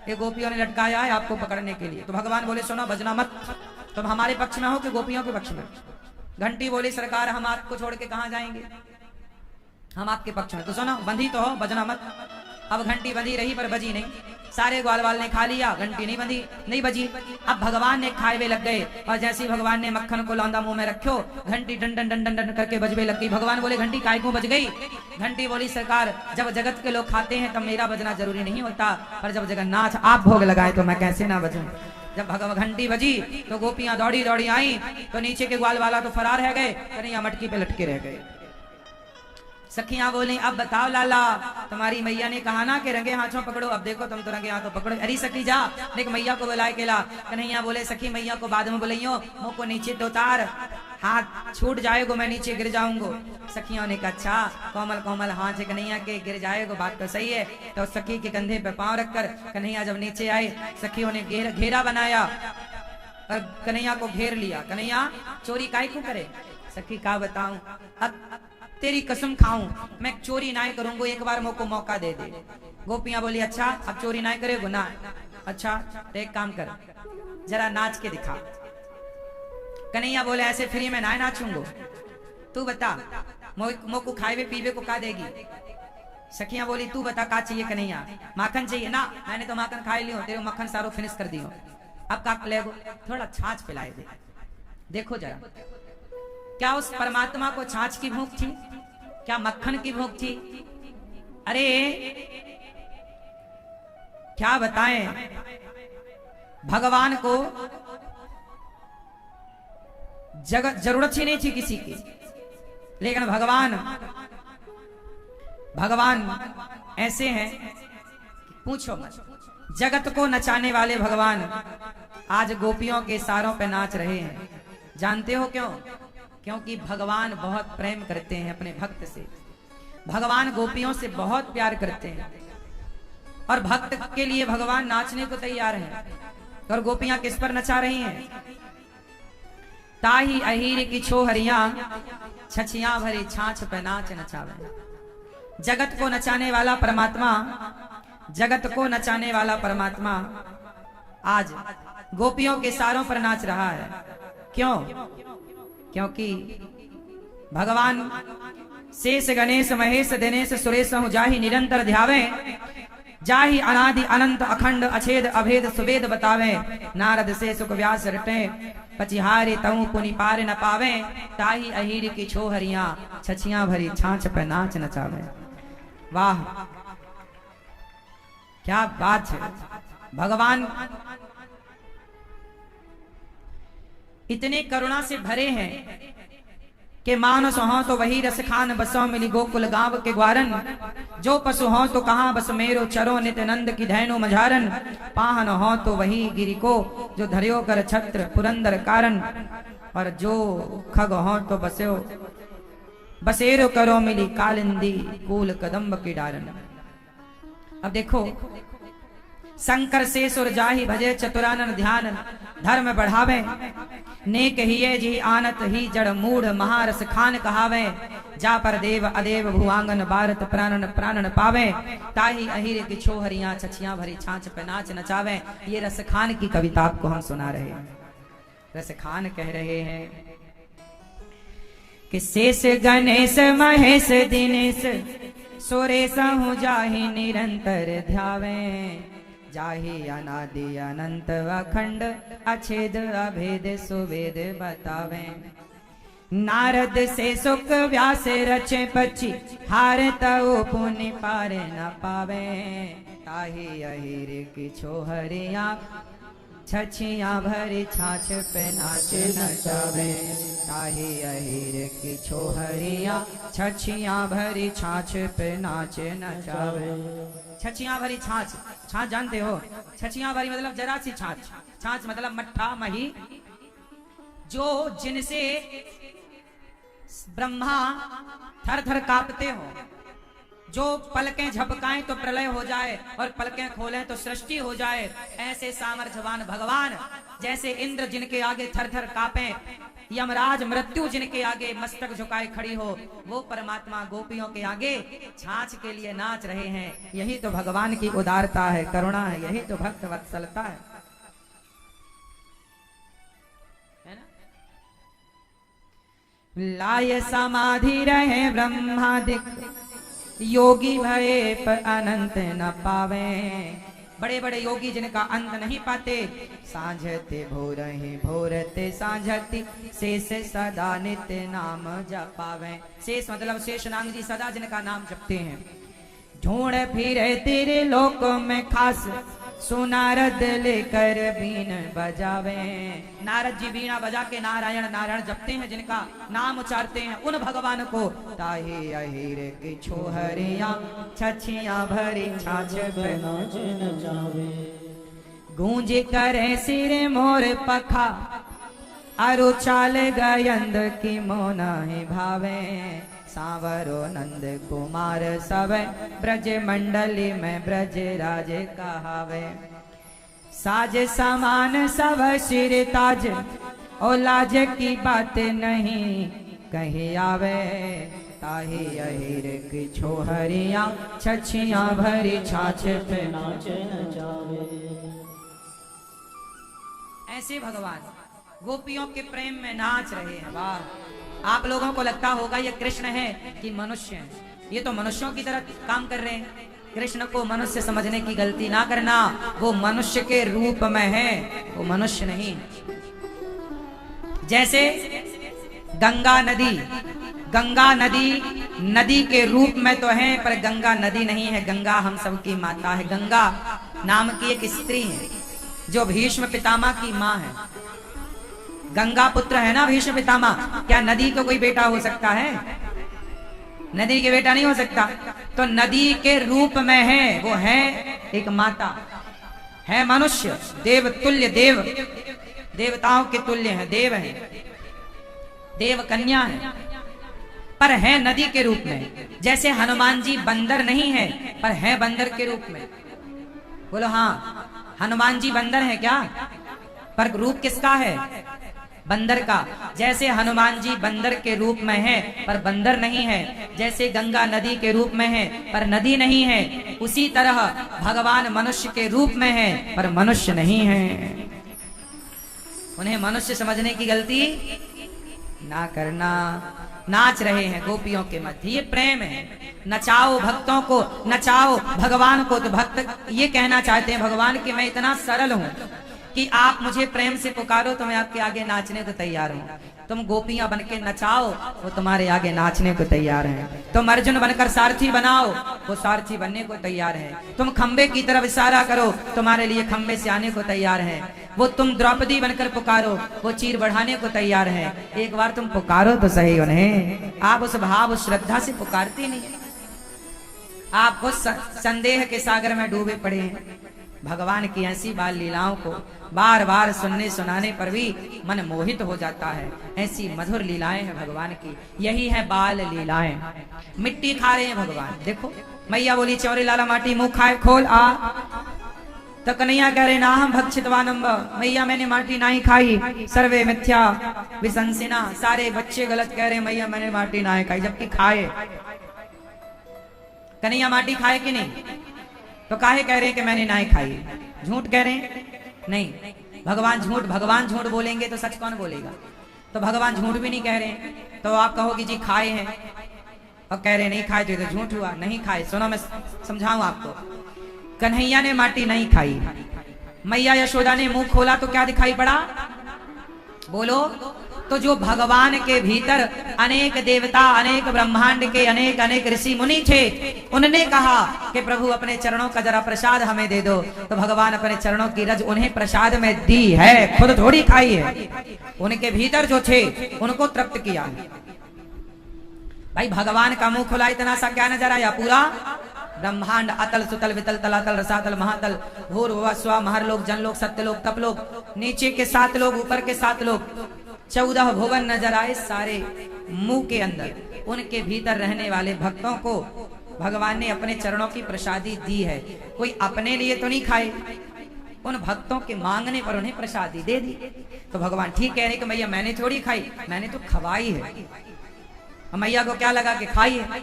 ये गोपियों ने लटकाया है आपको पकड़ने के लिए। तो भगवान बोले सुनो बजना मत, तुम हमारे पक्ष में हो कि गोपियों के पक्ष में? घंटी बोली सरकार हम आपको छोड़ के कहाँ जाएंगे, हम आपके पक्ष में। तो सुनो बंधी तो हो, बजना मत। अब घंटी बंधी रही पर बजी नहीं, सारे ग्वालवाल ने खा लिया, घंटी नहीं बंधी, नहीं बजी। अब भगवान ने खाए हुए लग गए और जैसे ही भगवान ने मक्खन को लौंदा मुंह में रखो, घंटी done done done done done करके बजवे लग गई। भगवान बोले घंटी काय को बज गई? घंटी बोली सरकार जब जगत के लोग खाते हैं तब मेरा बजना जरूरी नहीं होता, पर जब जगन्नाथ आप भोग लगाए तो मैं कैसे ना बजूं। जब भगवान घंटी बजी तो गोपियां दौड़ी दौड़ी आई, तो नीचे के ग्वाल वाला तो फरार रह गए, कन्हैया मटकी पे लटके रह गए। सखियां बोली अब बताओ लाला, तुम्हारी मैया ने कहा ना कि रंगे हाथों पकड़ो, अब देखो तुम तो रंगे हाथों पकड़ो। अरे सखी जा देख मैया को बुलाए के ला। कन्हैया बोले सखी मैया को बाद में बुलाइयो, मुंह को नीचे तो उतार, हाथ छूट जाएगो मैं नीचे गिर जाऊंगो। सखियों ने कहा अच्छा, कोमल कोमल हाथ से कन्हैया के गिर जाएगो, बात तो सही है। तो सखी के कंधे पे पांव रखकर कन्हैया जब नीचे आए, सखियों ने घेरा बनाया और कन्हैया को घेर लिया। कन्हैया चोरी काय को करे? सखी का बताऊं, अब तेरी कसम खाऊं मैं चोरी ना करूंगा, एक बार मोको मौका दे दे। गोपियां बोली अच्छा अब चोरी ना करेगो ना? अच्छा तो एक काम कर जरा नाच के दिखा। कन्हैया बोले ऐसे फ्री में ना नाचूंगो, तू बता मोको खाए पीवे को का देगी? सखियां बोली तू बता का चाहिए? कन्हैया माखन चाहिए ना, मैंने तो माखन खा लियो, तेरे मक्खन सारो फिनिश कर दियो, अब का लेगो? थोड़ा छाछ पिलाए दे। देखो जरा क्या उस परमात्मा को छाछ की भूख थी? क्या मक्खन की भूख थी? अरे क्या बताएं, भगवान को जरूरत ही नहीं थी किसी की, लेकिन भगवान ऐसे हैं पूछो मत। जगत को नचाने वाले भगवान आज गोपियों के सारों पे नाच रहे हैं। जानते हो क्यों? क्योंकि भगवान बहुत प्रेम करते हैं अपने भक्त से। भगवान गोपियों से बहुत प्यार करते हैं और भक्त के लिए भगवान नाचने को तैयार हैं। और गोपियां किस पर नचा रही हैं? ताही अहीर की छोहरियां छछियां भरी छाछ पे नाच नचावे। जगत को नचाने वाला परमात्मा, जगत को नचाने वाला परमात्मा आज गोपियों के सारों पर नाच रहा है। क्यों? क्योंकि भगवान शेष गणेश महेश दिनेश सुरेश जाहि निरंतर ध्यावे, जाहि अनादि अनंत अखंड अछेद अभेद सुवेद बतावे। नारद से सुख व्यास रटे पचिहारे तऊ पुनि पार न पावे। ताही अहीर की छोहरियां छछियां भरी छाछ पे नाच नचावे। वाह क्या बात है! भगवान इतने करुणा से भरे हैं कि मानस हो तो वही रस खान बसो मिली गोकुल गांव के ग्वारन। जो पशु हो तो कहां बस मेरो चरो नित्यानंद की धैनो मझारन। पाहन हो तो वही गिरी को जो धरियो कर छत्र पुरंदर कारण। और जो खग हो तो बस्यो बसेरो करो मिली कालिंदी कूल कदम्ब की डारन। अब देखो, शंकर से सुर जाहि भजे चतुरानन ध्यान। धर्म बढ़ावे नेक हिये जी आनत ही जड़ मूढ़ महारस खान कहावे। जा पर देव अदेव भुआंगन भारत प्राणन प्राणन पावे। ताही अहीर की छोहरियां छछियां भरी छाछ पे नाच नचावे। ये रस खान की कविता आपको हम सुना रहे हैं। रस खान कह रहे हैं कि शेष गणेश महेश दिनेश सुरेश हूँ जाहि निरंतर ध्यावे। जाहि अनादि अनंत अखंड अछेद अभेद सुवेद बतावे। नारद से सुख व्यास रचे पची हार तऊ पुनि पार न पावे। ताहि अहीर की छोहरियां छछियां भरी छाछ पे नाच नचावे। ताही अहीर की छोहरियां छछियां भरी छाछ पे नाच नचावे। छछियां भरी छाछ, छाछ जानते हो? छछियां भरी मतलब जरा सी छाछ। छाछ मतलब मट्ठा मही, जो जिनसे ब्रह्मा थर थर कांपते हो। जो पलकें झपकाएं तो प्रलय हो जाए और पलकें खोलें तो सृष्टि हो जाए। ऐसे सामर्थ्यवान भगवान, जैसे इंद्र जिनके आगे थर थर कांपे, यमराज मृत्यु जिनके आगे मस्तक झुकाए खड़ी हो, वो परमात्मा गोपियों के आगे छाछ के लिए नाच रहे हैं। यही तो भगवान की उदारता है, करुणा है, यही तो भक्त वत्सलता है ना? लाय समाधि रहे ब्रह्मादिक योगी भये पर अनंत न पावे। बड़े बड़े योगी जिनका अंत नहीं पाते। सांझते भोरहि भोरते सांझती शेष सदा नित्य नाम जपावे। शेष मतलब शेषनाग जी सदा जिनका नाम जपते हैं। ढूंढ फिरे तेरे लोक में खास सुनारद लेकर बीन बजावे। नारद जी बीना बजा के नारायण नारायण जपते हैं, जिनका नाम उच्चारते हैं उन भगवान को। ताही अहीर की छोहरियां छछियां भरी छाछ पे नाच नचावे। गूंज करे सिर मोर पखा अरु चाल गयंद की मोना ही भावे। सांवरो नंद कुमार सब ब्रज मंडली में ब्रज राज कहावे। साज समान सब सिर ताज ओ लाज की बात नहीं कहीं आवे। ताही अहीर की छोहरियां छछियां भरी छाछ पे नाच नचावे। ऐसे भगवान गोपियों के प्रेम में नाच रहे हैं। वाह! आप लोगों को लगता होगा ये कृष्ण है कि मनुष्य है। ये तो मनुष्यों की तरह काम कर रहे हैं। कृष्ण को मनुष्य समझने की गलती ना करना। वो मनुष्य के रूप में है, वो मनुष्य नहीं। जैसे गंगा नदी, गंगा नदी नदी के रूप में तो है, पर गंगा नदी नहीं है। गंगा हम सबकी माता है। गंगा नाम की एक स्त्री है जो भीष्म पितामह की माँ है। गंगा पुत्र है ना भीष्म पितामह। क्या नदी का कोई बेटा हो सकता है? नदी के बेटा नहीं हो सकता। तो नदी के रूप में है, वो है एक माता, है मनुष्य, देव तुल्य, देव देवताओं के तुल्य है, देव है। देव कन्या है, पर है नदी के रूप में। जैसे हनुमान जी बंदर नहीं है, पर है बंदर के रूप में। बोलो हाँ, हनुमान जी बंदर है क्या? पर रूप किसका है? बंदर का। जैसे हनुमान जी बंदर के रूप में है, पर बंदर नहीं है। जैसे गंगा नदी के रूप में है, पर नदी नहीं है, उसी तरह भगवान मनुष्य के रूप में है, पर मनुष्य नहीं है। उन्हें मनुष्य समझने की गलती ना करना। नाच रहे हैं गोपियों के मध्य, ये प्रेम है। नचाओ भक्तों को, नचाओ भगवान को। तो भक्त ये कहना चाहते हैं भगवान कि मैं इतना सरल हूं कि आप मुझे प्रेम से पुकारो तो मैं आपके आगे नाचने को तैयार हूं। तुम गोपियां बनके नचाओ, वो तुम्हारे आगे नाचने को तैयार हैं। तुम अर्जुन बनकर सारथी बनाओ, वो सारथी बनने को तैयार है। तुम खंबे की तरफ इशारा करो, तुम्हारे लिए खंबे से आने को तैयार है। वो तुम द्रौपदी बनकर पुकारो, वो चीर बढ़ाने को तैयार है। एक बार तुम पुकारो तो सही उन्हें। आप उस भाव उस श्रद्धा से पुकारते नहीं, आप उस संदेह के सागर में डूबे पड़े हैं। भगवान की ऐसी बाल लीलाओं को बार बार सुनने सुनाने पर भी मन मोहित हो जाता है। ऐसी मधुर लीलाएं हैं भगवान की, यही है बाल लीलाएं। मिट्टी खा रहे हैं भगवान। देखो मैया बोली चौरे लाला माटी मुंह खाए खोल आ, तो कन्हैया कह रहे ना हम भक्षितवानम, मैया मैंने माटी नहीं खाई, सर्वे मिथ्या विशंसिना। सारे बच्चे गलत कह रहे हैं मैया मैंने माटी नहीं खाई, जबकि खाए। कन्हैया माटी खाए कि नहीं? तो काहे कह रहे हैं कि मैंने नहीं खाई? झूठ कह रहे हैं? नहीं, भगवान झूठ बोलेंगे तो सच कौन बोलेगा? तो भगवान झूठ भी नहीं कह रहे हैं। तो आप कहोगे जी खाए हैं, और कह रहे नहीं खाए तो झूठ हुआ। नहीं खाए, सुनो मैं समझाऊं आपको। कन्हैया ने माटी नहीं खाई, मैया यशोदा ने मुंह खोला तो क्या दिखाई पड़ा? बोलो। तो जो भगवान के भीतर अनेक देवता, अनेक ब्रह्मांड के अनेक अनेक ऋषि मुनि थे, उन्होंने कहा कि प्रभु अपने चरणों का जरा प्रसाद हमें दे दो। तो भगवान अपने चरणों की रज उन्हें प्रसाद में दी है, खुद थोड़ी खाई है। उनके भीतर जो थे उनको तृप्त किया। भाई भगवान का मुंह खुला, इतना सा क्या नजर आया? पूरा ब्रह्मांड, अतल सुतल वितल तलातल रसातल महातल, भूर भुवा स्वा महरलोक जनलोक सत्यलोक तपलोक, नीचे के 7 लोग, ऊपर के 7 लोग, 14 भुवन नजर आए सारे मुंह के अंदर। उनके भीतर रहने वाले भक्तों को भगवान ने अपने चरणों की प्रसादी दी है। कोई अपने लिए तो नहीं खाए, उन भक्तों के मांगने पर उन्हें प्रसादी दे दी। तो भगवान ठीक कह रहे कि मैया मैंने थोड़ी खाई, मैंने तो खवाई है। मैया को क्या लगा कि खाई है?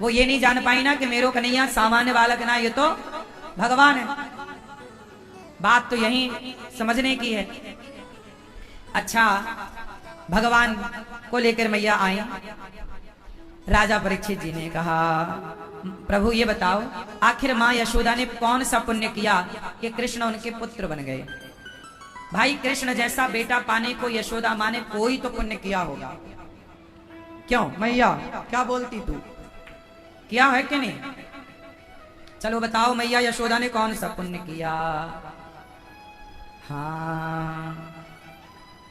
वो ये नहीं जान पाई ना कि मेरो कन्हैया सामान्य बालक ना, ये तो भगवान है। बात तो यही समझने की है। अच्छा, भगवान को लेकर मैया आई। राजा परीक्षित जी ने कहा प्रभु ये बताओ आखिर माँ यशोदा ने कौन सा पुण्य किया कि कृष्ण उनके पुत्र बन गए? भाई कृष्ण जैसा बेटा पाने को यशोदा माँ ने कोई तो पुण्य किया होगा। क्यों मैया, क्या बोलती तू? किया है कि नहीं? चलो बताओ मैया यशोदा ने कौन सा पुण्य किया? हाँ,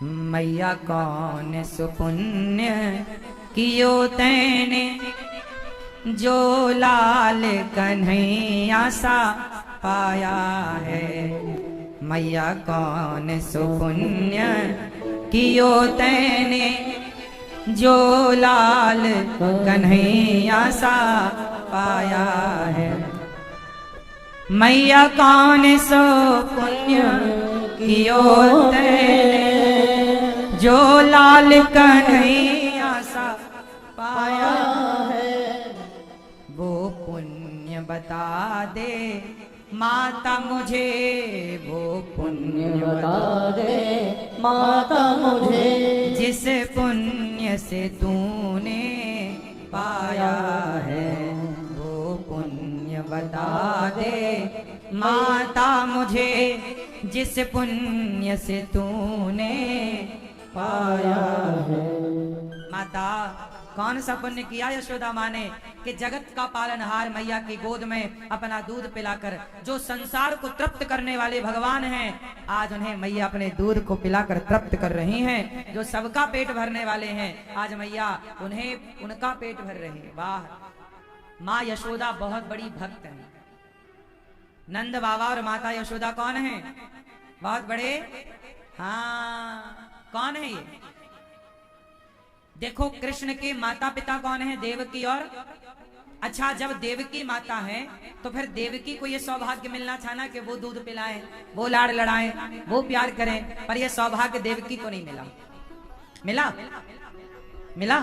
मैया कौन सुपुण्य कियो तैने, जो लाल कन्हैया सा पाया है। मैया कौन सुपुण्य कियो तैने, जो लाल कन्हैया सा पाया है। मैया कौन सो पुण्य कियो तैने, जो लाल कन्हैया सा पाया है। वो पुण्य बता दे माता मुझे, वो पुण्य बता दे माता मुझे, जिस पुण्य से तूने पाया है। वो पुण्य बता दे माता मुझे, जिस पुण्य से तूने पाया है। माता कौन सा पुण्य किया यशोदा माँ ने कि जगत का पालनहार मैया की गोद में अपना दूध पिलाकर, जो संसार को तृप्त करने वाले भगवान हैं, आज उन्हें मैया अपने दूध को पिलाकर तृप्त कर रही हैं। जो सबका पेट भरने वाले हैं, आज मैया उन्हें उनका पेट भर रही है। वाह, माँ यशोदा बहुत बड़ी भक्त है। नंद बाबा और माता यशोदा कौन है? बहुत बड़े। हाँ, कौन है ये? देखो कृष्ण के माता पिता कौन है? देवकी और, अच्छा जब देवकी माता है तो फिर देवकी को ये सौभाग्य मिलना था ना कि वो दूध पिलाएं, वो लाड़ लड़ाएं, वो प्यार करें, पर ये सौभाग्य देवकी को नहीं मिला। मिला? मिला?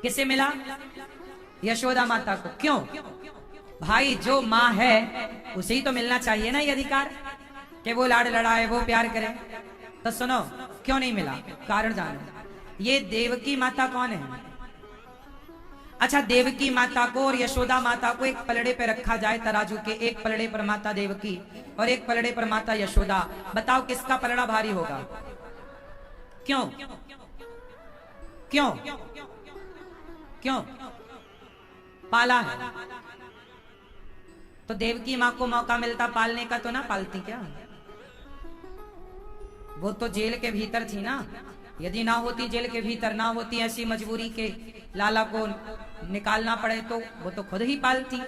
किसे मिला? यशोदा माता को। क्यों? भाई जो माँ है उसे ही तो मिलना चाहिए ना ये अधिकार कि वो लाड़ लड़ाए, वो प्यार करे। तो सुनो क्यों नहीं मिला, कारण जानो। ये देवकी माता कौन है? अच्छा देवकी माता को और यशोदा माता को एक पलड़े पे रखा जाए तराजू के, एक पलड़े पर माता देवकी और एक पलड़े पर माता यशोदा, बताओ किसका पलड़ा भारी होगा? क्यों? क्यों? क्यों? पाला है तो देवकी माँ को मौका मिलता पालने का तो ना पालती क्या? वो तो जेल के भीतर थी ना, यदि ना होती जेल के भीतर, ना होती ऐसी मजबूरी के लाला को निकालना पड़े तो वो तो खुद ही पालती।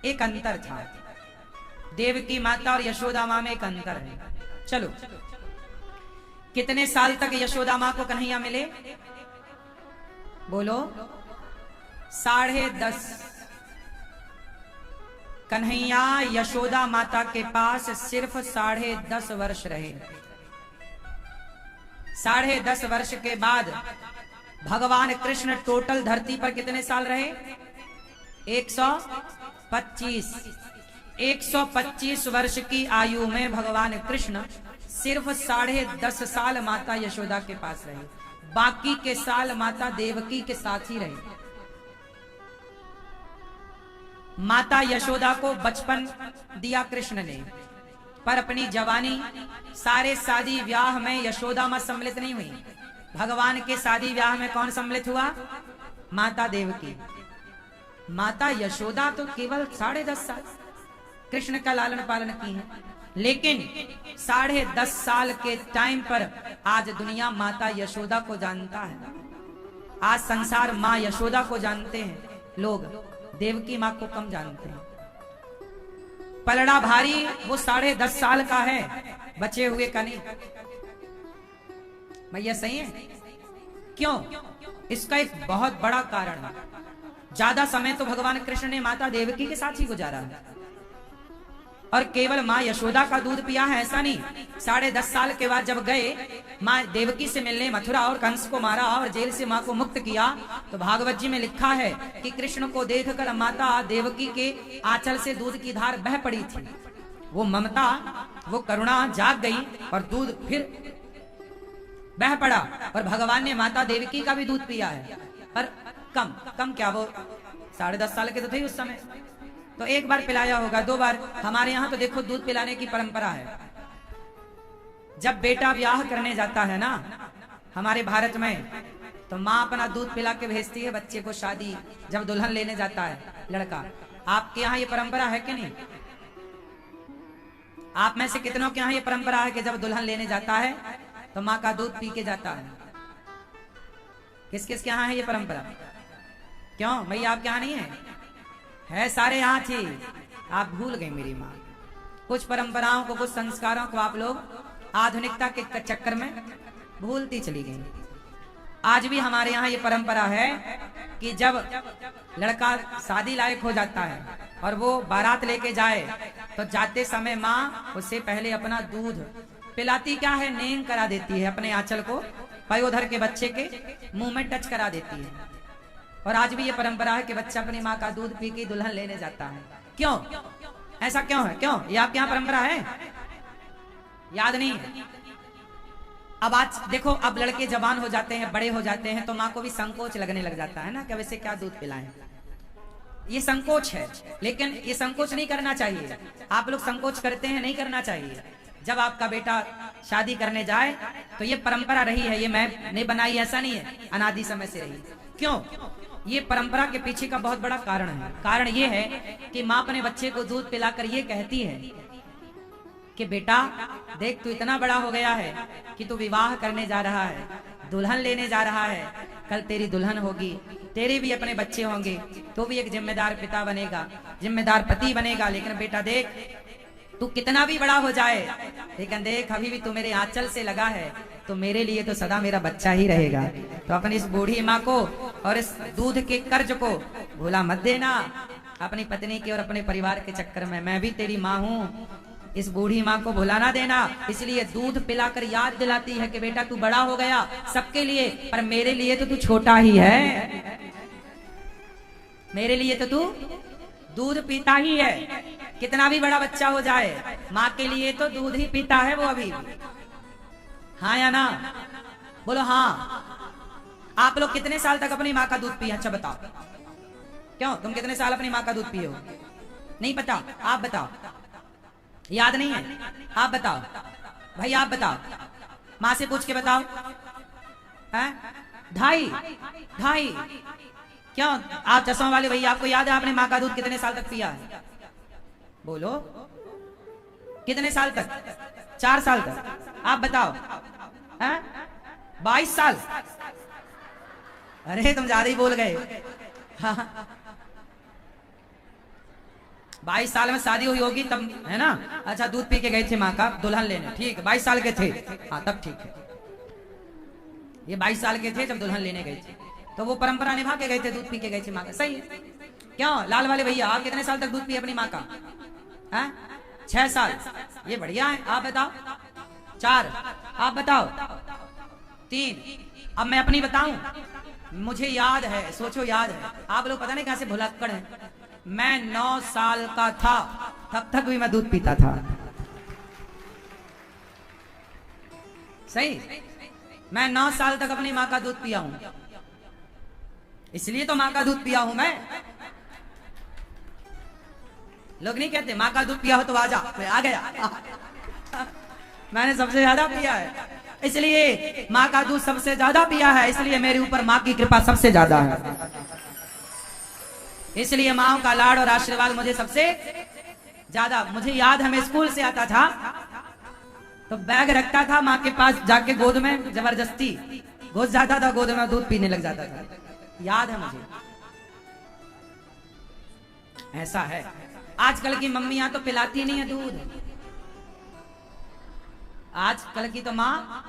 एक अंतर था, देवकी माता और यशोदा माँ में एक अंतर है। चलो कितने साल तक यशोदा माँ को कन्हैया मिले? बोलो 10.5। कन्हैया यशोदा माता के पास सिर्फ 10.5 वर्ष रहे। 10.5 वर्ष के बाद भगवान कृष्ण टोटल धरती पर कितने साल रहे? 125। 125 वर्ष की आयु में भगवान कृष्ण सिर्फ 10.5 साल माता यशोदा के पास रहे, बाकी के साल माता देवकी के साथ ही रहे। माता यशोदा को बचपन दिया कृष्ण ने, पर अपनी जवानी सारे शादी ब्याह में यशोदा मां सम्मिलित नहीं हुई। भगवान के शादी ब्याह में कौन सम्मिलित हुआ? माता देवकी। माता यशोदा तो केवल 10.5 साल कृष्ण का लालन पालन की है, लेकिन 10.5 साल के टाइम पर आज दुनिया माता यशोदा को जानता है। आज संसार माँ यशोदा को जानते हैं लोग, देवकी माँ को कम जानते हैं। पलड़ा भारी वो 10.5 साल का है, बचे हुए का नहीं। भैया सही है? क्यों? इसका एक बहुत बड़ा कारण है, ज्यादा समय तो भगवान कृष्ण ने माता देवकी के साथ ही गुजारा है, और केवल माँ यशोदा का दूध पिया है ऐसा नहीं। 10.5 साल के बाद जब गए माँ देवकी से मिलने मथुरा और कंस को मारा और जेल से माँ को मुक्त किया, तो भागवत जी में लिखा है कि कृष्ण को देखकर माता देवकी के आंचल से दूध की धार बह पड़ी थी। वो ममता, वो करुणा जाग गई और दूध फिर बह पड़ा, और भगवान ने माता देवकी का भी दूध पिया है, पर कम क्या, वो 10.5 साल के तो थे उस समय, तो एक बार पिलाया होगा, 2 बार। हमारे यहाँ तो देखो दूध पिलाने की परंपरा है। जब बेटा ब्याह करने जाता है ना हमारे भारत में, तो माँ अपना दूध पिला के भेजती है बच्चे को, शादी जब दुल्हन लेने जाता है लड़का। आपके यहाँ ये परंपरा है कि नहीं? आप में से कितनों के यहाँ ये परंपरा है कि जब दुल्हन लेने जाता है तो माँ का दूध पी के जाता है? किस किस के यहाँ है ये परंपरा? क्यों भैया आपके यहाँ नहीं है? सारे यहाँ थी, आप भूल गए मेरी माँ। कुछ परंपराओं को, कुछ संस्कारों को आप लोग आधुनिकता के चक्कर में भूलती चली गई। आज भी हमारे यहाँ ये परंपरा है कि जब लड़का शादी लायक हो जाता है और वो बारात लेके जाए, तो जाते समय माँ उससे पहले अपना दूध पिलाती क्या है, नेंग करा देती है अपने आंचल को, पयोधर के बच्चे के मुंह में टच करा देती है। और आज भी ये परंपरा है कि बच्चा अपनी माँ का दूध पी के दुल्हन लेने जाता है। क्यों? ऐसा क्यों है? क्यों? ये आपके यहाँ परंपरा है? याद नहीं है? अब आज देखो, अब लड़के जवान हो जाते हैं, बड़े हो जाते हैं, तो माँ को भी संकोच लगने लग जाता है ना कि वैसे क्या दूध पिलाएं। ये संकोच है, लेकिन ये संकोच नहीं करना चाहिए। आप लोग संकोच करते हैं, नहीं करना चाहिए। जब आपका बेटा शादी करने जाए तो ये परंपरा रही है, ये मैं ने बनाई ऐसा नहीं है, अनादि समय से रही। क्यों? ये परंपरा के पीछे का बहुत बड़ा कारण है। कारण ये है कि माँ अपने बच्चे को दूध पिलाकर ये कहती है कि बेटा देख, तू इतना बड़ा हो गया है कि तू विवाह करने जा रहा है, दुल्हन लेने जा रहा है, कल तेरी दुल्हन होगी, तेरे भी अपने बच्चे होंगे, तो भी एक जिम्मेदार पिता बनेगा, जिम्मेदार पति बनेगा। लेकिन बेटा देख, तू कितना भी बड़ा हो जाए, लेकिन देख अभी भी तू मेरे आंचल से लगा है, तो मेरे लिए तो सदा मेरा बच्चा ही रहेगा। तो अपनी इस बूढ़ी माँ को और इस दूध के कर्ज को भूला मत देना। अपनी पत्नी के और अपने परिवार के चक्कर में, मैं भी तेरी माँ हूँ, इस बूढ़ी माँ को भुला ना देना। इसलिए दूध पिलाकर याद दिलाती है कि बेटा तू बड़ा हो गया सबके लिए, पर मेरे लिए तो तू छोटा ही है। मेरे लिए तो तू दूध पीता ही है। कितना भी बड़ा बच्चा हो जाए, माँ के लिए तो दूध ही पीता है वो अभी। हाँ या ना? बोलो हाँ। आप लोग कितने साल तक अपनी माँ का दूध पिए? अच्छा बताओ, क्यों तुम कितने साल अपनी माँ का दूध पिए हो? नहीं पता? आप बताओ। याद नहीं है? आप बताओ भाई, आप बताओ, माँ से पूछ के बताओ। है 2.5 क्यों? आप चश्मा वाले भैया, आपको याद है आपने माँ का दूध कितने साल तक पिया है? बोलो कितने साल तक? 4 साल तक। आप बताओ। है 22 साल? अरे तुम ज्यादा ही बोल गए। हाँ 22 साल में शादी हुई होगी तब, है ना? अच्छा दूध पी के गए थे माँ का दुल्हन लेने, ठीक है 22 साल के थे। हाँ तब ठीक है, ये 22 साल के थे जब दुल्हन लेने गए थे, तो वो परंपरा निभा के गए थे, दूध पी के गए थे माँ का। सही है। क्यों लाल वाले भैया, आप कितने साल तक दूध पिए अपनी माँ का? 6 साल। ये बढ़िया है। आप बताओ। 4। आप बताओ। 3। अब मैं अपनी बताऊं? मुझे याद है, सोचो याद है। आप लोग पता नहीं कहां से भुलक्कड़ हैं। मैं 9 साल का था तब तक भी मैं दूध पीता था। सही। मैं 9 साल तक अपनी माँ का दूध पिया हूं, इसलिए तो माँ का दूध पिया हूं मैं। लोग नहीं कहते माँ का दूध पिया हो तो आजा, मैं आ गया। मैंने सबसे ज्यादा पिया है, इसलिए माँ का दूध सबसे ज्यादा पिया है, इसलिए मेरे ऊपर माँ की कृपा सबसे ज्यादा है। इसलिए माँ का लाड़ और आशीर्वाद मुझे सबसे ज्यादा। मुझे याद है मैं स्कूल से आता था तो बैग रखता था माँ के पास, जाके गोद में जबरदस्ती घुस जाता था, गोद में दूध पीने लग जाता था। याद है मुझे। ऐसा है। आजकल की मम्मियां तो पिलाती नहीं है दूध। आजकल की तो माँ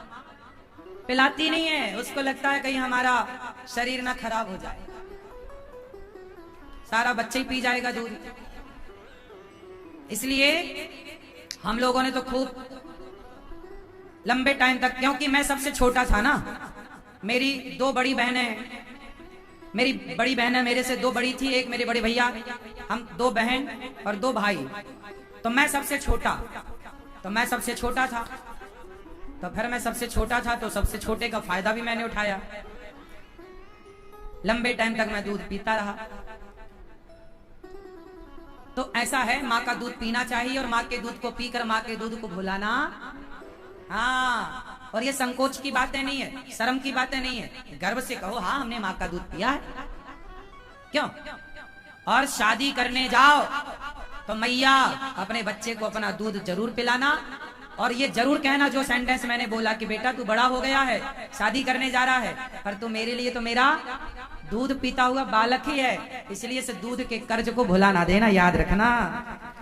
पिलाती नहीं है, उसको लगता है कहीं हमारा शरीर ना खराब हो जाए, सारा बच्चे ही पी जाएगा दूध। इसलिए हम लोगों ने तो खूब लंबे टाइम तक, क्योंकि मैं सबसे छोटा था ना, मेरी 2 बड़ी बहनें, मेरी बड़ी बहनें मेरे से 2 बड़ी थी, एक मेरे बड़े भैया, हम 2 बहन और 2 भाई। तो मैं सबसे छोटा था। तो फिर मैं सबसे छोटा था तो सबसे छोटे का फायदा भी मैंने उठाया। लंबे टाइम तक मैं दूध पीता रहा। तो ऐसा है, माँ का दूध पीना चाहिए, और माँ के दूध को पीकर माँ के दूध को भुलाना, हाँ। और ये संकोच की बातें नहीं है, शर्म की बातें नहीं है, गर्व से कहो हाँ हमने माँ का दूध पिया है। क्यों? और शादी करने जाओ तो मैया अपने बच्चे को अपना दूध जरूर पिलाना, और ये जरूर कहना जो सेंटेंस मैंने बोला कि बेटा तू बड़ा हो गया है, शादी करने जा रहा है, पर तू मेरे लिए तो मेरा दूध पीता हुआ बालक ही है, इसलिए से दूध के कर्ज को भुला ना देना, याद रखना।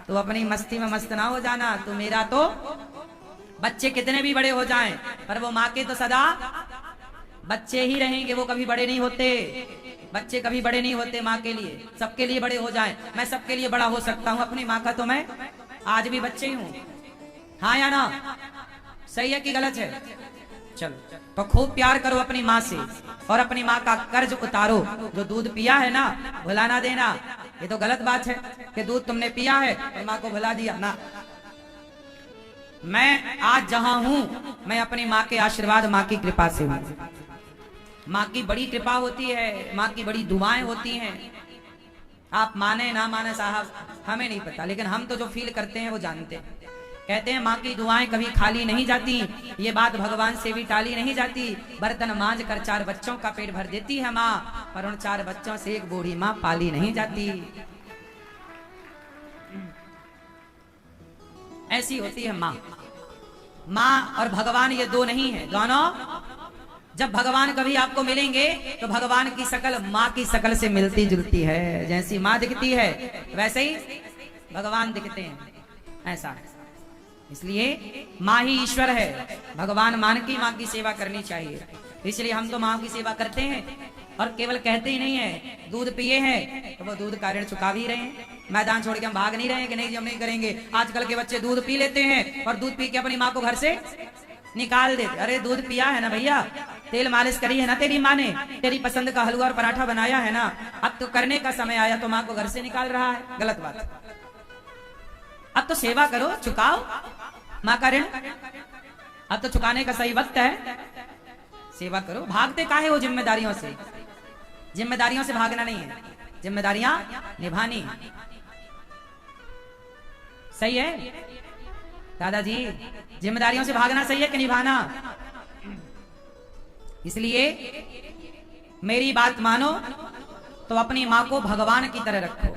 तो अपनी मस्ती में मस्त ना हो जाना। तो मेरा तो बच्चे कितने भी बड़े हो जाएं, पर वो माँ के तो सदा बच्चे ही रहेंगे, वो कभी बड़े नहीं होते। बच्चे कभी बड़े नहीं होते माँ के लिए, सबके लिए बड़े हो जाएं। मैं सबके लिए बड़ा हो सकता हूँ, अपनी माँ का तो मैं आज भी बच्चे ही हूँ। हाँ या ना? सही है कि गलत है? चलो तो खूब प्यार करो अपनी माँ से, और अपनी माँ का कर्ज उतारो। जो दूध पिया है ना, भुला ना देना। ये तो गलत बात है कि दूध तुमने पिया है और माँ को भुला दिया ना। मैं आज जहां हूं, मैं अपनी माँ के आशीर्वाद, माँ की कृपा से हूं। माँ की बड़ी कृपा होती है, माँ की बड़ी दुआएं होती हैं। आप माने ना माने साहब, हमें नहीं पता, लेकिन हम तो जो फील करते हैं वो जानते हैं। कहते हैं माँ की दुआएं कभी खाली नहीं जाती, ये बात भगवान से भी टाली नहीं जाती। बर्तन मांज कर 4 बच्चों का पेट भर देती है माँ, पर उन 4 बच्चों से एक बूढ़ी माँ पाली नहीं जाती। ऐसी होती है माँ। माँ और भगवान ये 2 नहीं है, दोनों। जब भगवान कभी आपको मिलेंगे तो भगवान की शकल माँ की शकल से मिलती जुलती है। जैसी माँ दिखती है वैसे ही भगवान दिखते हैं, ऐसा है। इसलिए माँ ही ईश्वर है, भगवान मान की माँ की सेवा करनी चाहिए। इसलिए हम तो माँ की सेवा करते हैं और केवल कहते ही नहीं है। दूध पिए हैं तो वो दूध का ऋण चुका भी रहे हैं। मैदान छोड़ के हम भाग नहीं रहे हैं कि नहीं जी हम नहीं करेंगे। आजकल के बच्चे दूध पी लेते हैं और दूध पी के अपनी माँ को घर से निकाल देते। अरे दूध पिया है ना भैया, तेल मालिश करी है ना तेरी माँ ने, तेरी पसंद का हलवा और पराठा बनाया है ना, अब तो करने का समय आया तो माँ को घर से निकाल रहा है। गलत बात। अब तो सेवा करो, चुकाओ माँ का ऋण। अब तो चुकाने का सही वक्त है, सेवा करो। भागते काहे हो जिम्मेदारियों से? जिम्मेदारियों से भागना नहीं है, जिम्मेदारियां निभानी। सही है दादाजी, जिम्मेदारियों से भागना सही है कि निभाना? इसलिए मेरी बात मानो तो अपनी माँ को भगवान की तरह रखो,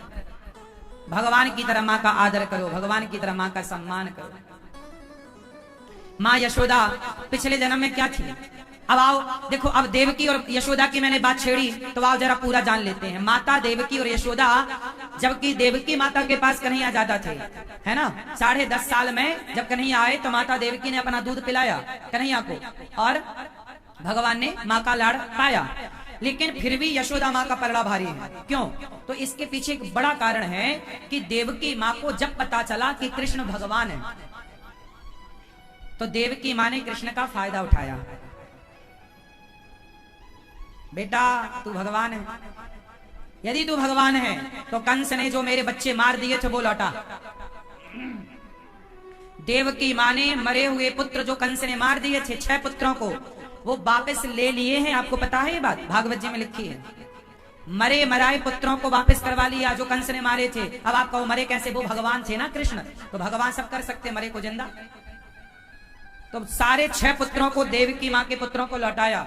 भगवान की तरह माँ का आदर करो, भगवान की तरह माँ का सम्मान करो। माँ यशोदा पिछले जन्म में क्या थी? अब आओ देखो, अब देवकी और यशोदा की मैंने बात छेड़ी तो आओ जरा पूरा जान लेते हैं। माता देवकी और यशोदा, जबकि देवकी माता के पास कन्हैया ज्यादा थे, है ना। 10.5 साल में जब कन्हैया आए तो माता देवकी ने अपना दूध पिलाया कन्हैया को और भगवान ने माँ का लाड़ पाया। लेकिन फिर भी यशोदा माँ का पलड़ा भारी है। क्यों? तो इसके पीछे एक बड़ा कारण है कि देवकी माँ को जब पता चला कि कृष्ण भगवान है तो देवकी माँ ने कृष्ण का फायदा उठाया। बेटा तू भगवान है, यदि तू भगवान है तो कंस ने जो मेरे बच्चे मार दिए थे वो लौटा। देवकी माँ ने मरे हुए पुत्र जो कंस ने मार दिए थे, 6 पुत्रों को, वो वापस ले लिए हैं। आपको पता है ये बात, भागवत जी में लिखी है। मरे मराए पुत्रों को वापस करवा लिया जो कंस ने मारे थे। अब आप कहो मरे कैसे? वो भगवान थे ना कृष्ण, तो भगवान सब कर सकते, मरे को जिंदा। तो सारे 6 पुत्रों को, देवकी माँ के पुत्रों को लौटाया।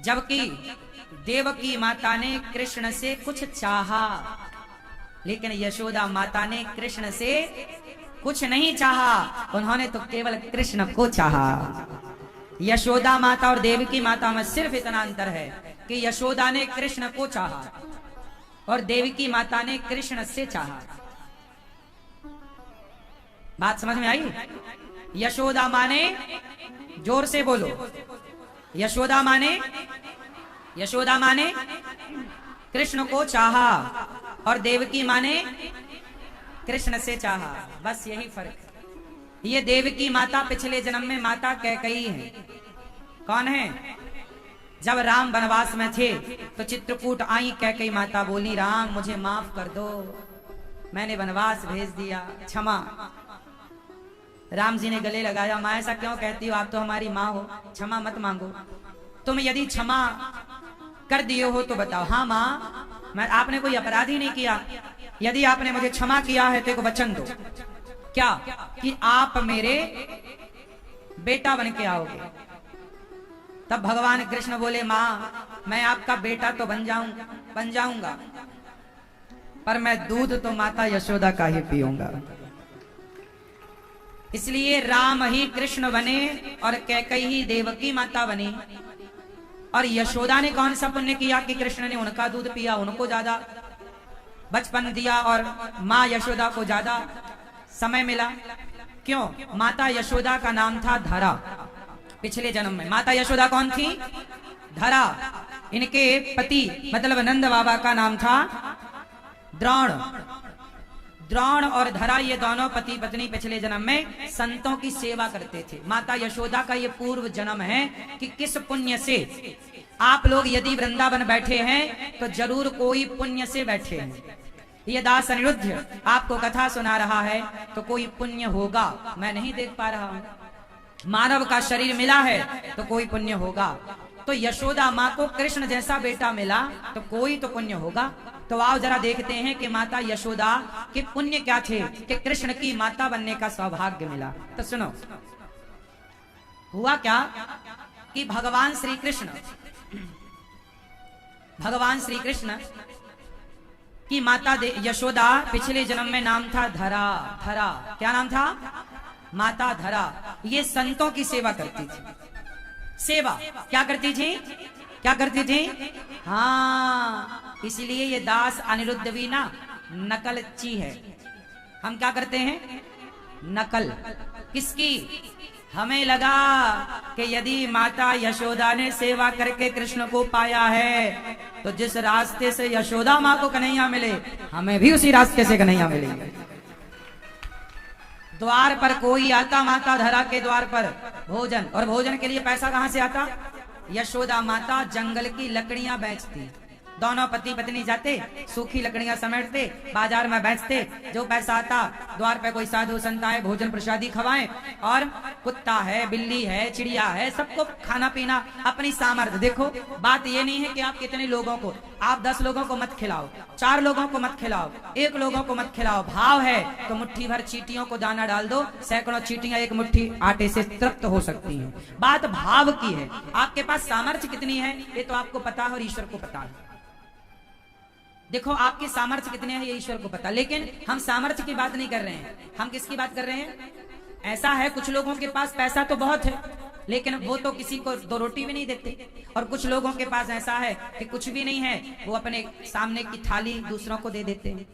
जबकि देवकी माता ने कृष्ण से कुछ चाहा, लेकिन यशोदा माता ने कृष्ण से कुछ नहीं चाहा, उन्होंने तो केवल कृष्ण को चाहा। यशोदा माता और देवकी माता में सिर्फ इतना अंतर है कि यशोदा ने कृष्ण को चाहा और देवकी माता ने कृष्ण से चाहा। बात समझ में आई? यशोदा माँ ने, जोर से बोलो, यशोदा माँ ने कृष्ण को चाहा और देवकी माँ ने कृष्ण से चाहा। बस यही फर्क। ये देवकी माता पिछले जन्म में माता कैकेयी है। कौन है? जब राम वनवास में थे तो चित्रकूट आई कैकेयी माता, बोली राम मुझे माफ कर दो, मैंने वनवास भेज दिया, क्षमा। राम जी ने गले लगाया, माँ ऐसा क्यों कहती हो, आप तो हमारी माँ हो, क्षमा मत मांगो। तुम यदि क्षमा कर दिए हो तो बताओ। हाँ माँ, मैं, आपने कोई अपराध ही नहीं किया, यदि आपने मुझे क्षमा किया है तो एक वचन दो। क्या? कि आप मेरे बेटा बन के आओगे। तब भगवान कृष्ण बोले, माँ मैं आपका बेटा तो बन जाऊंगा, पर मैं दूध तो माता यशोदा का ही पीऊंगा। इसलिए राम ही कृष्ण बने और कैकेयी ही देवकी माता बनी। और यशोदा ने कौन सा पुण्य किया कि कृष्ण ने उनका दूध पिया, उनको ज्यादा बचपन दिया और माँ यशोदा को ज्यादा समय मिला। क्यों? माता यशोदा का नाम था धरा। पिछले जन्म में माता यशोदा कौन थी? धरा। इनके पति मतलब नंद बाबा का नाम था द्रोण। द्रोण और धरा ये दोनों पति पत्नी पिछले जन्म में संतों की सेवा करते थे। माता यशोदा का ये पूर्व जन्म है कि किस पुण्य से आप लोग यदि वृंदावन बैठे हैं तो जरूर कोई पुण्य से बैठे हैं। ये दास अनिरुद्ध आपको कथा सुना रहा है तो कोई पुण्य होगा, मैं नहीं देख पा रहा हूं। मानव का शरीर मिला है तो कोई पुण्य होगा। तो यशोदा माँ को कृष्ण जैसा बेटा मिला तो कोई तो पुण्य होगा। तो आओ जरा देखते हैं कि माता यशोदा के पुण्य क्या थे कि कृष्ण की माता बनने का सौभाग्य मिला। तो सुनो, हुआ क्या कि भगवान श्री कृष्ण की माता यशोदा पिछले जन्म में नाम था धरा। धरा क्या नाम था? माता धरा। ये संतों की सेवा करती थी। सेवा क्या करती थी? क्या करती थी? हाँ, इसलिए ये दास अनिरुद्ध भी ना नकलची है। हम क्या करते हैं? नकल किसकी? हमें लगा कि यदि माता यशोदा ने सेवा करके कृष्ण को पाया है तो जिस रास्ते से यशोदा माँ को कन्हैया मिले हमें भी उसी रास्ते से कन्हैया मिलेंगे। द्वार पर कोई आता माता धरा के द्वार पर भोजन, और भोजन के लिए पैसा कहां से आता? यशोदा माता जंगल की लकड़ियां बेचती, दोनों पति पत्नी जाते सूखी लकड़ियां समेटते बाजार में बेचते, जो पैसा आता द्वार पे कोई साधु संत आए भोजन प्रसादी खवाएं, और कुत्ता है बिल्ली है चिड़िया है सबको खाना पीना अपनी सामर्थ्य। देखो बात ये नहीं है कि आप कितने लोगों को, आप 10 लोगों को मत खिलाओ, 4 लोगों को मत खिलाओ, 1 लोगों को मत खिलाओ। भाव है तो मुट्ठी भर चींटियों को दाना डाल दो, सैकड़ों चींटियां एक मुट्ठी आटे से तृप्त हो सकती हैं। बात भाव की है। आपके पास सामर्थ्य कितनी है ये तो आपको पता है और ईश्वर को पता है। देखो आपके सामर्थ्य कितने हैं ये ईश्वर को पता, लेकिन हम सामर्थ्य की बात नहीं कर रहे हैं, हम किसकी बात कर रहे हैं? ऐसा है कुछ लोगों के पास पैसा तो बहुत है लेकिन वो तो किसी को 2 रोटी भी नहीं देते, और कुछ लोगों के पास ऐसा है कि कुछ भी नहीं है वो अपने सामने की थाली दूसरों को दे देते हैं,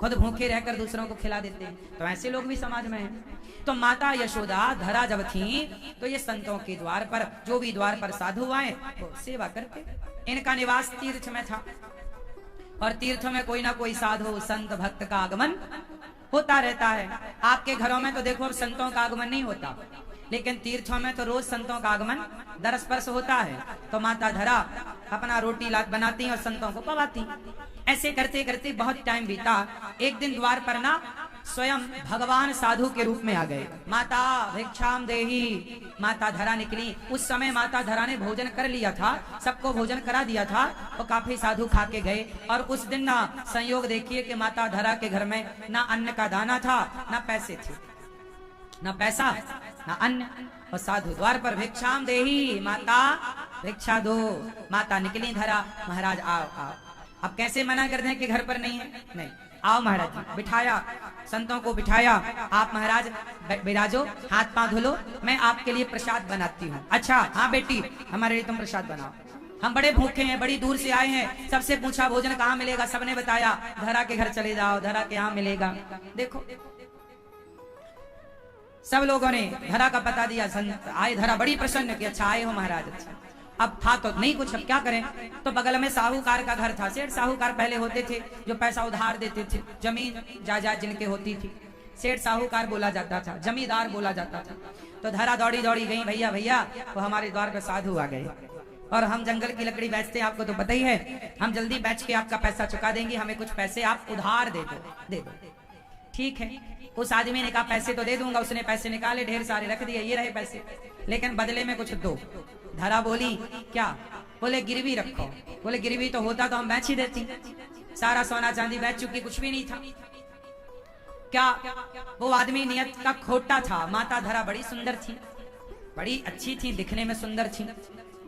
खुद भूखे रहकर दूसरों को खिला देते हैं। तो ऐसे लोग भी समाज में हैं। तो माता यशोदा धरा जब थी तो ये संतों के द्वार पर जो भी द्वार पर साधु आए वो सेवा करते। इनका निवास तीर्थ में था और तीर्थ में कोई ना कोई साधु संत भक्त का आगमन होता रहता है। आपके घरों में तो देखो अब संतों का आगमन नहीं होता, लेकिन तीर्थों में तो रोज संतों का आगमन दरस्पर्श होता है। तो माता धरा अपना रोटी लात बनाती और संतों को पवाती। ऐसे करते करते बहुत टाइम बीता। एक दिन द्वार पर ना स्वयं भगवान साधु के रूप में आ गए। माता भिक्षाम देही, माता धरा निकली। उस समय माता धरा ने भोजन कर लिया था, सबको भोजन करा दिया था और काफी साधु खा के गए। और उस दिन ना संयोग देखिए कि माता धरा के घर में ना अन्न का दाना था ना पैसे थे, ना पैसा ना अन्न, और साधु द्वार पर भिक्षाम देही, माता भिक्षा दो। माता निकली धरा, महाराज आओ आओ। अब कैसे मना कर दें कि घर पर नहीं है? नहीं, आओ महाराज जी। बिठाया, संतों को बिठाया। आप महाराज विराजो, हाथ पांव धुलो, मैं आपके लिए प्रसाद बनाती हूँ। अच्छा हाँ बेटी, हमारे लिए तुम प्रसाद बनाओ, हम बड़े भूखे हैं, बड़ी दूर से आए हैं। सबसे पूछा भोजन कहाँ मिलेगा, सबने बताया धरा के घर चले जाओ, धरा के यहाँ मिलेगा। देखो सब लोगों ने धरा का पता दिया। संत आए, धरा बड़ी प्रसन्न की, अच्छा आए हो महाराज। अच्छा अब था तो नहीं कुछ, अब क्या करें? तो बगल में साहूकार का घर था। सेठ साहूकार पहले होते थे जो पैसा उधार देते थे, जमीन जायदाद जिनके होती थी, सेठ साहूकार बोला जाता था, जमींदार बोला जाता था। तो धरा दौड़ी दौड़ी गई, भैया भैया वो हमारे द्वार पे साधु आ गए और हम जंगल की लकड़ी बेचते हैं, आपको तो पता ही है, हम जल्दी बेच के आपका पैसा चुका देंगे, हमें कुछ पैसे आप उधार दे दो, दे दो। ठीक है, उस आदमी ने कहा पैसे तो दे दूंगा। उसने पैसे निकाले, ढेर सारे रख दिए, ये रहे पैसे, लेकिन बदले में कुछ दो। धरा बोली क्या? बोले गिरवी रखो। बोले गिरवी तो होता तो हम बेच ही देती, सारा सोना चांदी बेच चुकी, कुछ भी नहीं था। क्या वो आदमी नियत का खोटा था। माता धरा बड़ी सुंदर थी, बड़ी अच्छी थी, दिखने में सुंदर थी,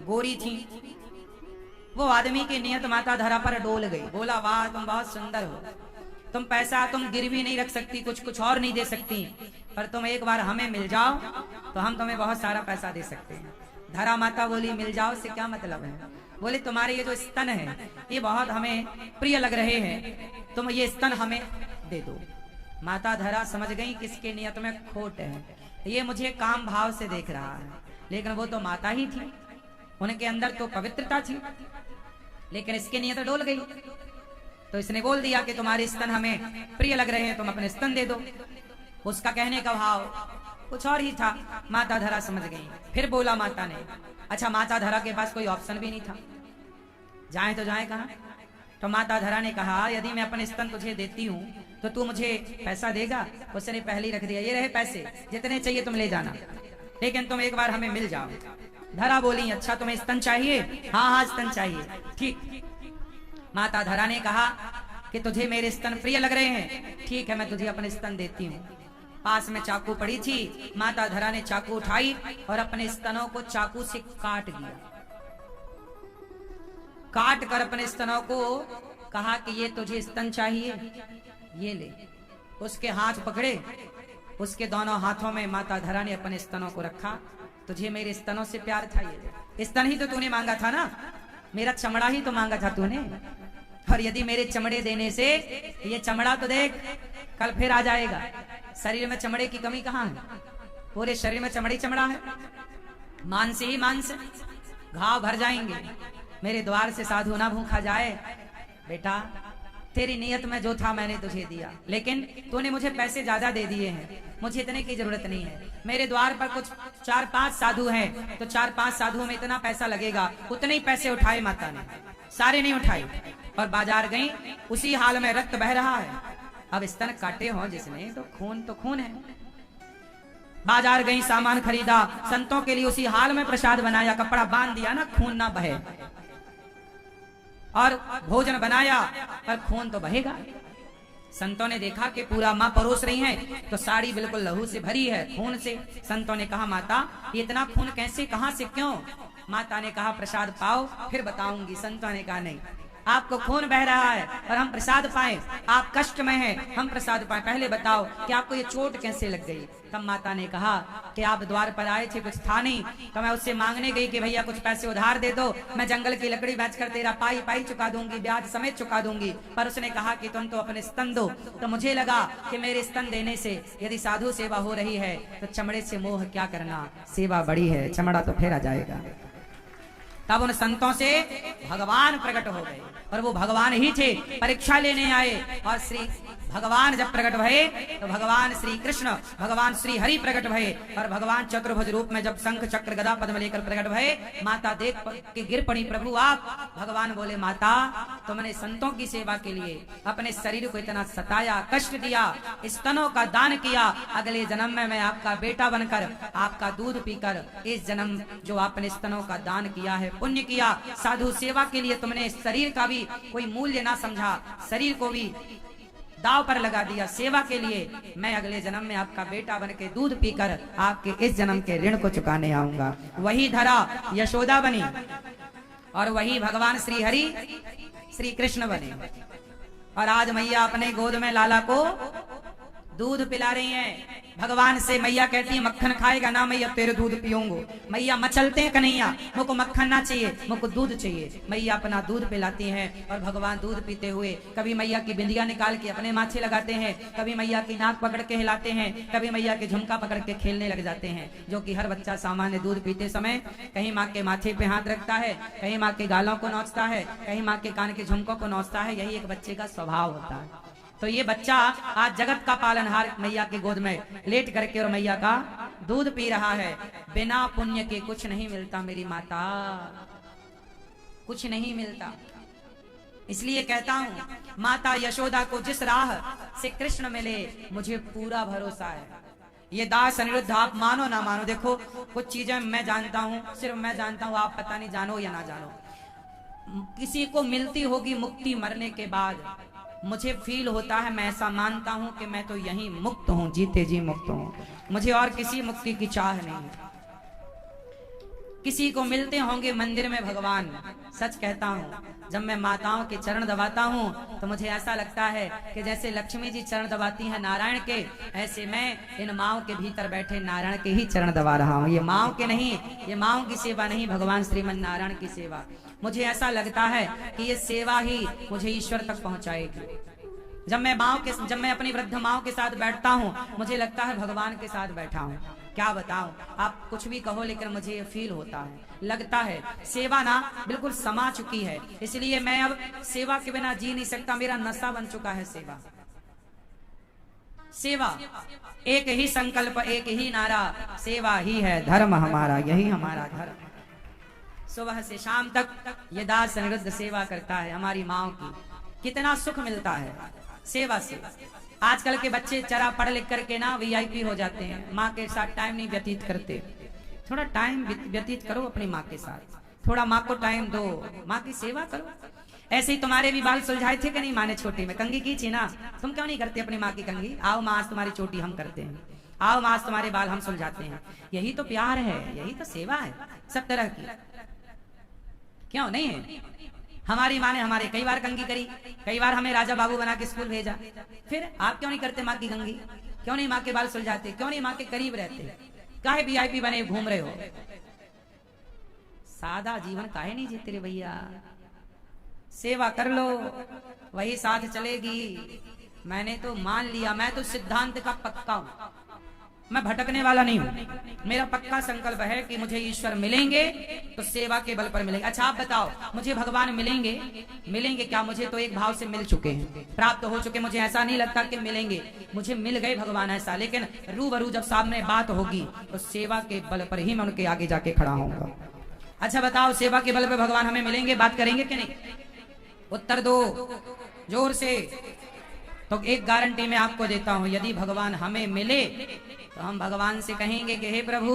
गोरी थी। वो आदमी की नियत माता धरा पर डोल गई। बोला वाह तुम बहुत सुंदर हो, तुम पैसा तुम गिरवी नहीं रख सकती, कुछ और नहीं दे सकती, पर तुम एक बार हमें मिल जाओ तो हम तुम्हें बहुत सारा पैसा दे सकते हैं। धरा माता बोली मिल जाओ से क्या मतलब है? बोले तुम्हारे ये जो स्तन है ये बहुत हमें प्रिय लग रहे हैं, तुम ये स्तन हमें दे दो। माता धरा समझ गई किसके नियत में खोट है, ये मुझे काम भाव से देख रहा है, लेकिन वो तो माता ही थी, उनके अंदर तो पवित्रता थी, लेकिन इसके नियत डोल गई। तो इसने बोल दिया कि तुम्हारे स्तन हमें प्रिय लग रहे हैं, तुम अपने स्तन दे दो। उसका कहने का भाव कुछ और ही था। माता धरा समझ गई। फिर बोला माता ने, अच्छा माता धरा के पास कोई ऑप्शन भी नहीं था, जाए तो जाए कहाँ? तो माता धरा ने कहा यदि मैं अपने स्तन तुझे देती हूँ तो तू मुझे पैसा देगा? उसने पहले ही रख दिया, ये रहे पैसे, जितने चाहिए तुम ले जाना, लेकिन तुम एक बार हमें मिल जाओ। धरा बोली अच्छा तुम्हें स्तन चाहिए? हाँ हाँ स्तन चाहिए। ठीक। माता धरा ने कहा कि तुझे मेरे स्तन प्रिय लग रहे हैं, ठीक है मैं तुझे अपने स्तन देती हूँ। पास में चाकू पड़ी थी, माता धरा ने चाकू उठाई और अपने स्तनों को चाकू से काट दिया। काट कर अपने स्तनों को कहा कि ये तुझे स्तन चाहिए, ये ले। उसके हाथ पकड़े, उसके दोनों हाथों में माता धरा ने अपने स्तनों को रखा। तुझे मेरे स्तनों से प्यार था, ये स्तन ही तो तूने मांगा था ना, मेरा चमड़ा ही तो मांगा था तूने, और यदि मेरे चमड़े देने से, ये चमड़ा तो देख कल फिर आ जाएगा, शरीर में चमड़े की कमी कहाँ है? पूरे शरीर में चमड़ी चमड़ा है, मांस ही मांस, घाव भर जाएंगे। मेरे द्वार से साधु ना भूखा जाए। बेटा तेरी नियत में जो था मैंने तुझे दिया, लेकिन तूने मुझे पैसे ज्यादा दे दिए हैं, मुझे इतने की जरूरत नहीं है। मेरे द्वार पर कुछ 4-5 साधु हैं, तो 4-5 साधुओं में इतना पैसा लगेगा, उतने ही पैसे उठाए माता ने, सारे नहीं उठाए। और बाजार गई, उसी हाल में रक्त बह रहा है। अब स्तन काटे हो जिसने तो खून है। बाजार गई, सामान खरीदा, संतों के लिए उसी हाल में प्रसाद बनाया, कपड़ा बांध दिया ना, खून ना बहे। और भोजन बनाया पर खून तो बहेगा। संतों ने देखा कि पूरा माँ परोस रही है, तो साड़ी बिल्कुल लहू से भरी है, खून से। संतों ने कहा माता ये इतना खून कैसे, कहां से, क्यों? माता ने कहा प्रसाद पाओ फिर बताऊंगी। संतों ने कहा नहीं, आपको खून बह रहा है और हम प्रसाद पाए, आप कष्ट में हैं, हम प्रसाद पाए, पहले बताओ कि आपको ये चोट कैसे लग गई। तब माता ने कहा कि आप द्वार पर आए थे, कुछ था नहीं, तो मैं उससे मांगने गई कि भैया कुछ पैसे उधार दे दो, मैं जंगल की लकड़ी बेचकर तेरा पाई पाई चुका दूंगी, ब्याज समेत चुका दूंगी। पर उसने कहा कि तुम तो अपने स्तन दो। तो मुझे लगा कि मेरे स्तन देने से यदि साधु सेवा हो रही है तो चमड़े से मोह क्या करना, सेवा बड़ी है, चमड़ा तो फेरा जाएगा। तब उन संतों से भगवान प्रकट हो गए, और वो भगवान ही थे, परीक्षा लेने आए। और श्री भगवान जब प्रकट भये तो भगवान श्री कृष्ण, भगवान श्री हरि प्रकट भये। और भगवान चतुर्भुज रूप में जब शंख चक्र गदा पद्म लेकर प्रकट भये, माता देख के गिर पड़ी, प्रभु आप। भगवान बोले माता तुमने संतों की सेवा के लिए अपने शरीर को इतना सताया, कष्ट दिया, स्तनों का दान किया, अगले जन्म में मैं आपका बेटा बनकर आपका दूध पीकर, इस जन्म जो आपने स्तनों का दान किया है, पुण्य किया, साधु सेवा के लिए तुमने शरीर का भी कोई मूल्य ना समझा, शरीर को भी दाव पर लगा दिया सेवा के लिए, मैं अगले जन्म में आपका बेटा बन के दूध पीकर आपके इस जन्म के ऋण को चुकाने आऊंगा। वही धरा यशोदा बनी और वही भगवान श्री हरि श्री कृष्ण बने। और आज मैया अपने गोद में लाला को दूध पिला रही हैं। भगवान से मैया कहती है मक्खन खाएगा ना मैया, तेरे दूध पीऊंगो। मैया मचलते हैं कन्हैया, मुझको मक्खन ना चाहिए, मुझको दूध चाहिए। मैया अपना दूध पिलाती हैं और भगवान दूध पीते हुए कभी मैया की बिंदिया निकाल के अपने माथे लगाते हैं, कभी मैया की नाक पकड़ के हिलाते हैं, कभी मैया के झुमका पकड़ के खेलने लग जाते हैं। जो कि हर बच्चा सामान्य दूध पीते समय कहीं माँ के माथे पे हाथ रखता है, कहीं माँ के गालों को नोचता है, कहीं माँ के कान के झुमकों को नोचता है। यही एक बच्चे का स्वभाव होता है। तो ये बच्चा आज जगत का पालनहार मैया के गोद में लेट करके और मैया का दूध पी रहा है। बिना पुण्य के कुछ नहीं मिलता मेरी माता, कुछ नहीं मिलता। इसलिए कहता हूँ माता यशोदा को जिस राह से कृष्ण मिले मुझे पूरा भरोसा है। ये दास अनिरुद्ध आप मानो ना मानो, देखो कुछ चीजें मैं जानता हूँ, सिर्फ मैं जानता हूँ, आप पता नहीं जानो या ना जानो। किसी को मिलती होगी मुक्ति मरने के बाद, मुझे फील होता है, मैं ऐसा मानता हूं कि मैं तो यहीं मुक्त हूं, जीते जी मुक्त हूं, मुझे और किसी मुक्ति की चाह नहीं। किसी को मिलते होंगे मंदिर में भगवान, सच कहता हूं जब मैं माताओं के चरण दबाता हूं तो मुझे ऐसा लगता है कि जैसे लक्ष्मी जी चरण दबाती हैं नारायण के, ऐसे मैं इन माओं के भीतर बैठे नारायण के ही चरण दबा रहा हूं। ये माओं के नहीं, ये माओं की सेवा नहीं, भगवान श्रीमन नारायण की सेवा। मुझे ऐसा लगता है कि ये सेवा ही मुझे ईश्वर तक पहुंचाएगी। जब मैं अपनी वृद्ध माओं के साथ बैठता हूँ मुझे लगता है भगवान के साथ बैठा हूँ। क्या बताऊं, आप कुछ भी कहो लेकिन मुझे ये फील होता है, लगता है सेवा ना बिल्कुल समा चुकी है। इसलिए मैं अब सेवा के बिना जी नहीं सकता, मेरा नशा बन चुका है सेवा। सेवा एक ही संकल्प, एक ही नारा, सेवा ही है धर्म हमारा, यही हमारा धर्म। सुबह से शाम तक ये दास अनिरुद्ध सेवा करता है हमारी माओ की। कितना सुख मिलता है सेवा से। आजकल के बच्चे चरा पढ़ लिख करके ना वीआईपी हो जाते हैं, माँ के साथ टाइम नहीं व्यतीत करते। थोड़ा टाइम व्यतीत करो अपनी माँ के साथ, थोड़ा माँ को टाइम दो, माँ की सेवा करो। ऐसे ही तुम्हारे भी बाल सुलझाए थे कि नहीं माँ ने छोटी में, कंघी की थी ना, तुम क्यों नहीं करते अपनी माँ की कंघी? आओ माँ आज तुम्हारी चोटी हम करते हैं, आओ माँ आज तुम्हारे बाल हम सुलझाते हैं। यही तो प्यार है, यही तो सेवा है सब तरह की, क्यों नहीं है? हमारी माँ ने हमारे कई बार कंघी करी, कई बार हमें राजा बाबू बना के स्कूल भेजा। फिर आप क्यों नहीं करते माँ की कंघी? क्यों नहीं माँ के बाल सुलझाते? क्यों नहीं माँ के करीब रहते? काहे वीआईपी बने घूम रहे हो? सादा जीवन काहे नहीं जीते रे भैया? सेवा कर लो, वही साथ चलेगी। मैंने तो मान लिया, मैं तो सिद्धांत का पक्का हूं, मैं भटकने वाला नहीं हूं। मेरा पक्का संकल्प है कि मुझे ईश्वर मिलेंगे तो सेवा के बल पर मिलेंगे। अच्छा आप बताओ, मुझे भगवान मिलेंगे? मिलेंगे क्या? मुझे तो एक भाव से मिल चुके हैं, प्राप्त हो चुके। मुझे ऐसा नहीं लगता कि मिलेंगे, मुझे मिल गए भगवान ऐसा। लेकिन रूबरू जब सामने बात होगी तो सेवा के बल पर ही मैं उनके आगे जाके खड़ा होऊंगा। अच्छा बताओ, सेवा के बल पर भगवान हमें मिलेंगे? बात करेंगे कि नहीं? उत्तर दो जोर से। तो एक गारंटी मैं आपको देता हूं, यदि भगवान हमें मिले तो हम भगवान से कहेंगे कि हे प्रभु,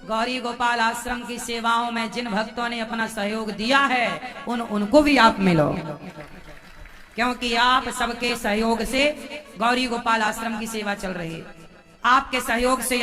गौरी गोपाल आश्रम की सेवाओं में जिन भक्तों ने अपना सहयोग दिया है उनको भी आप मिलो, क्योंकि आप सबके सहयोग से गौरी गोपाल आश्रम की सेवा चल रही है। आपके सहयोग से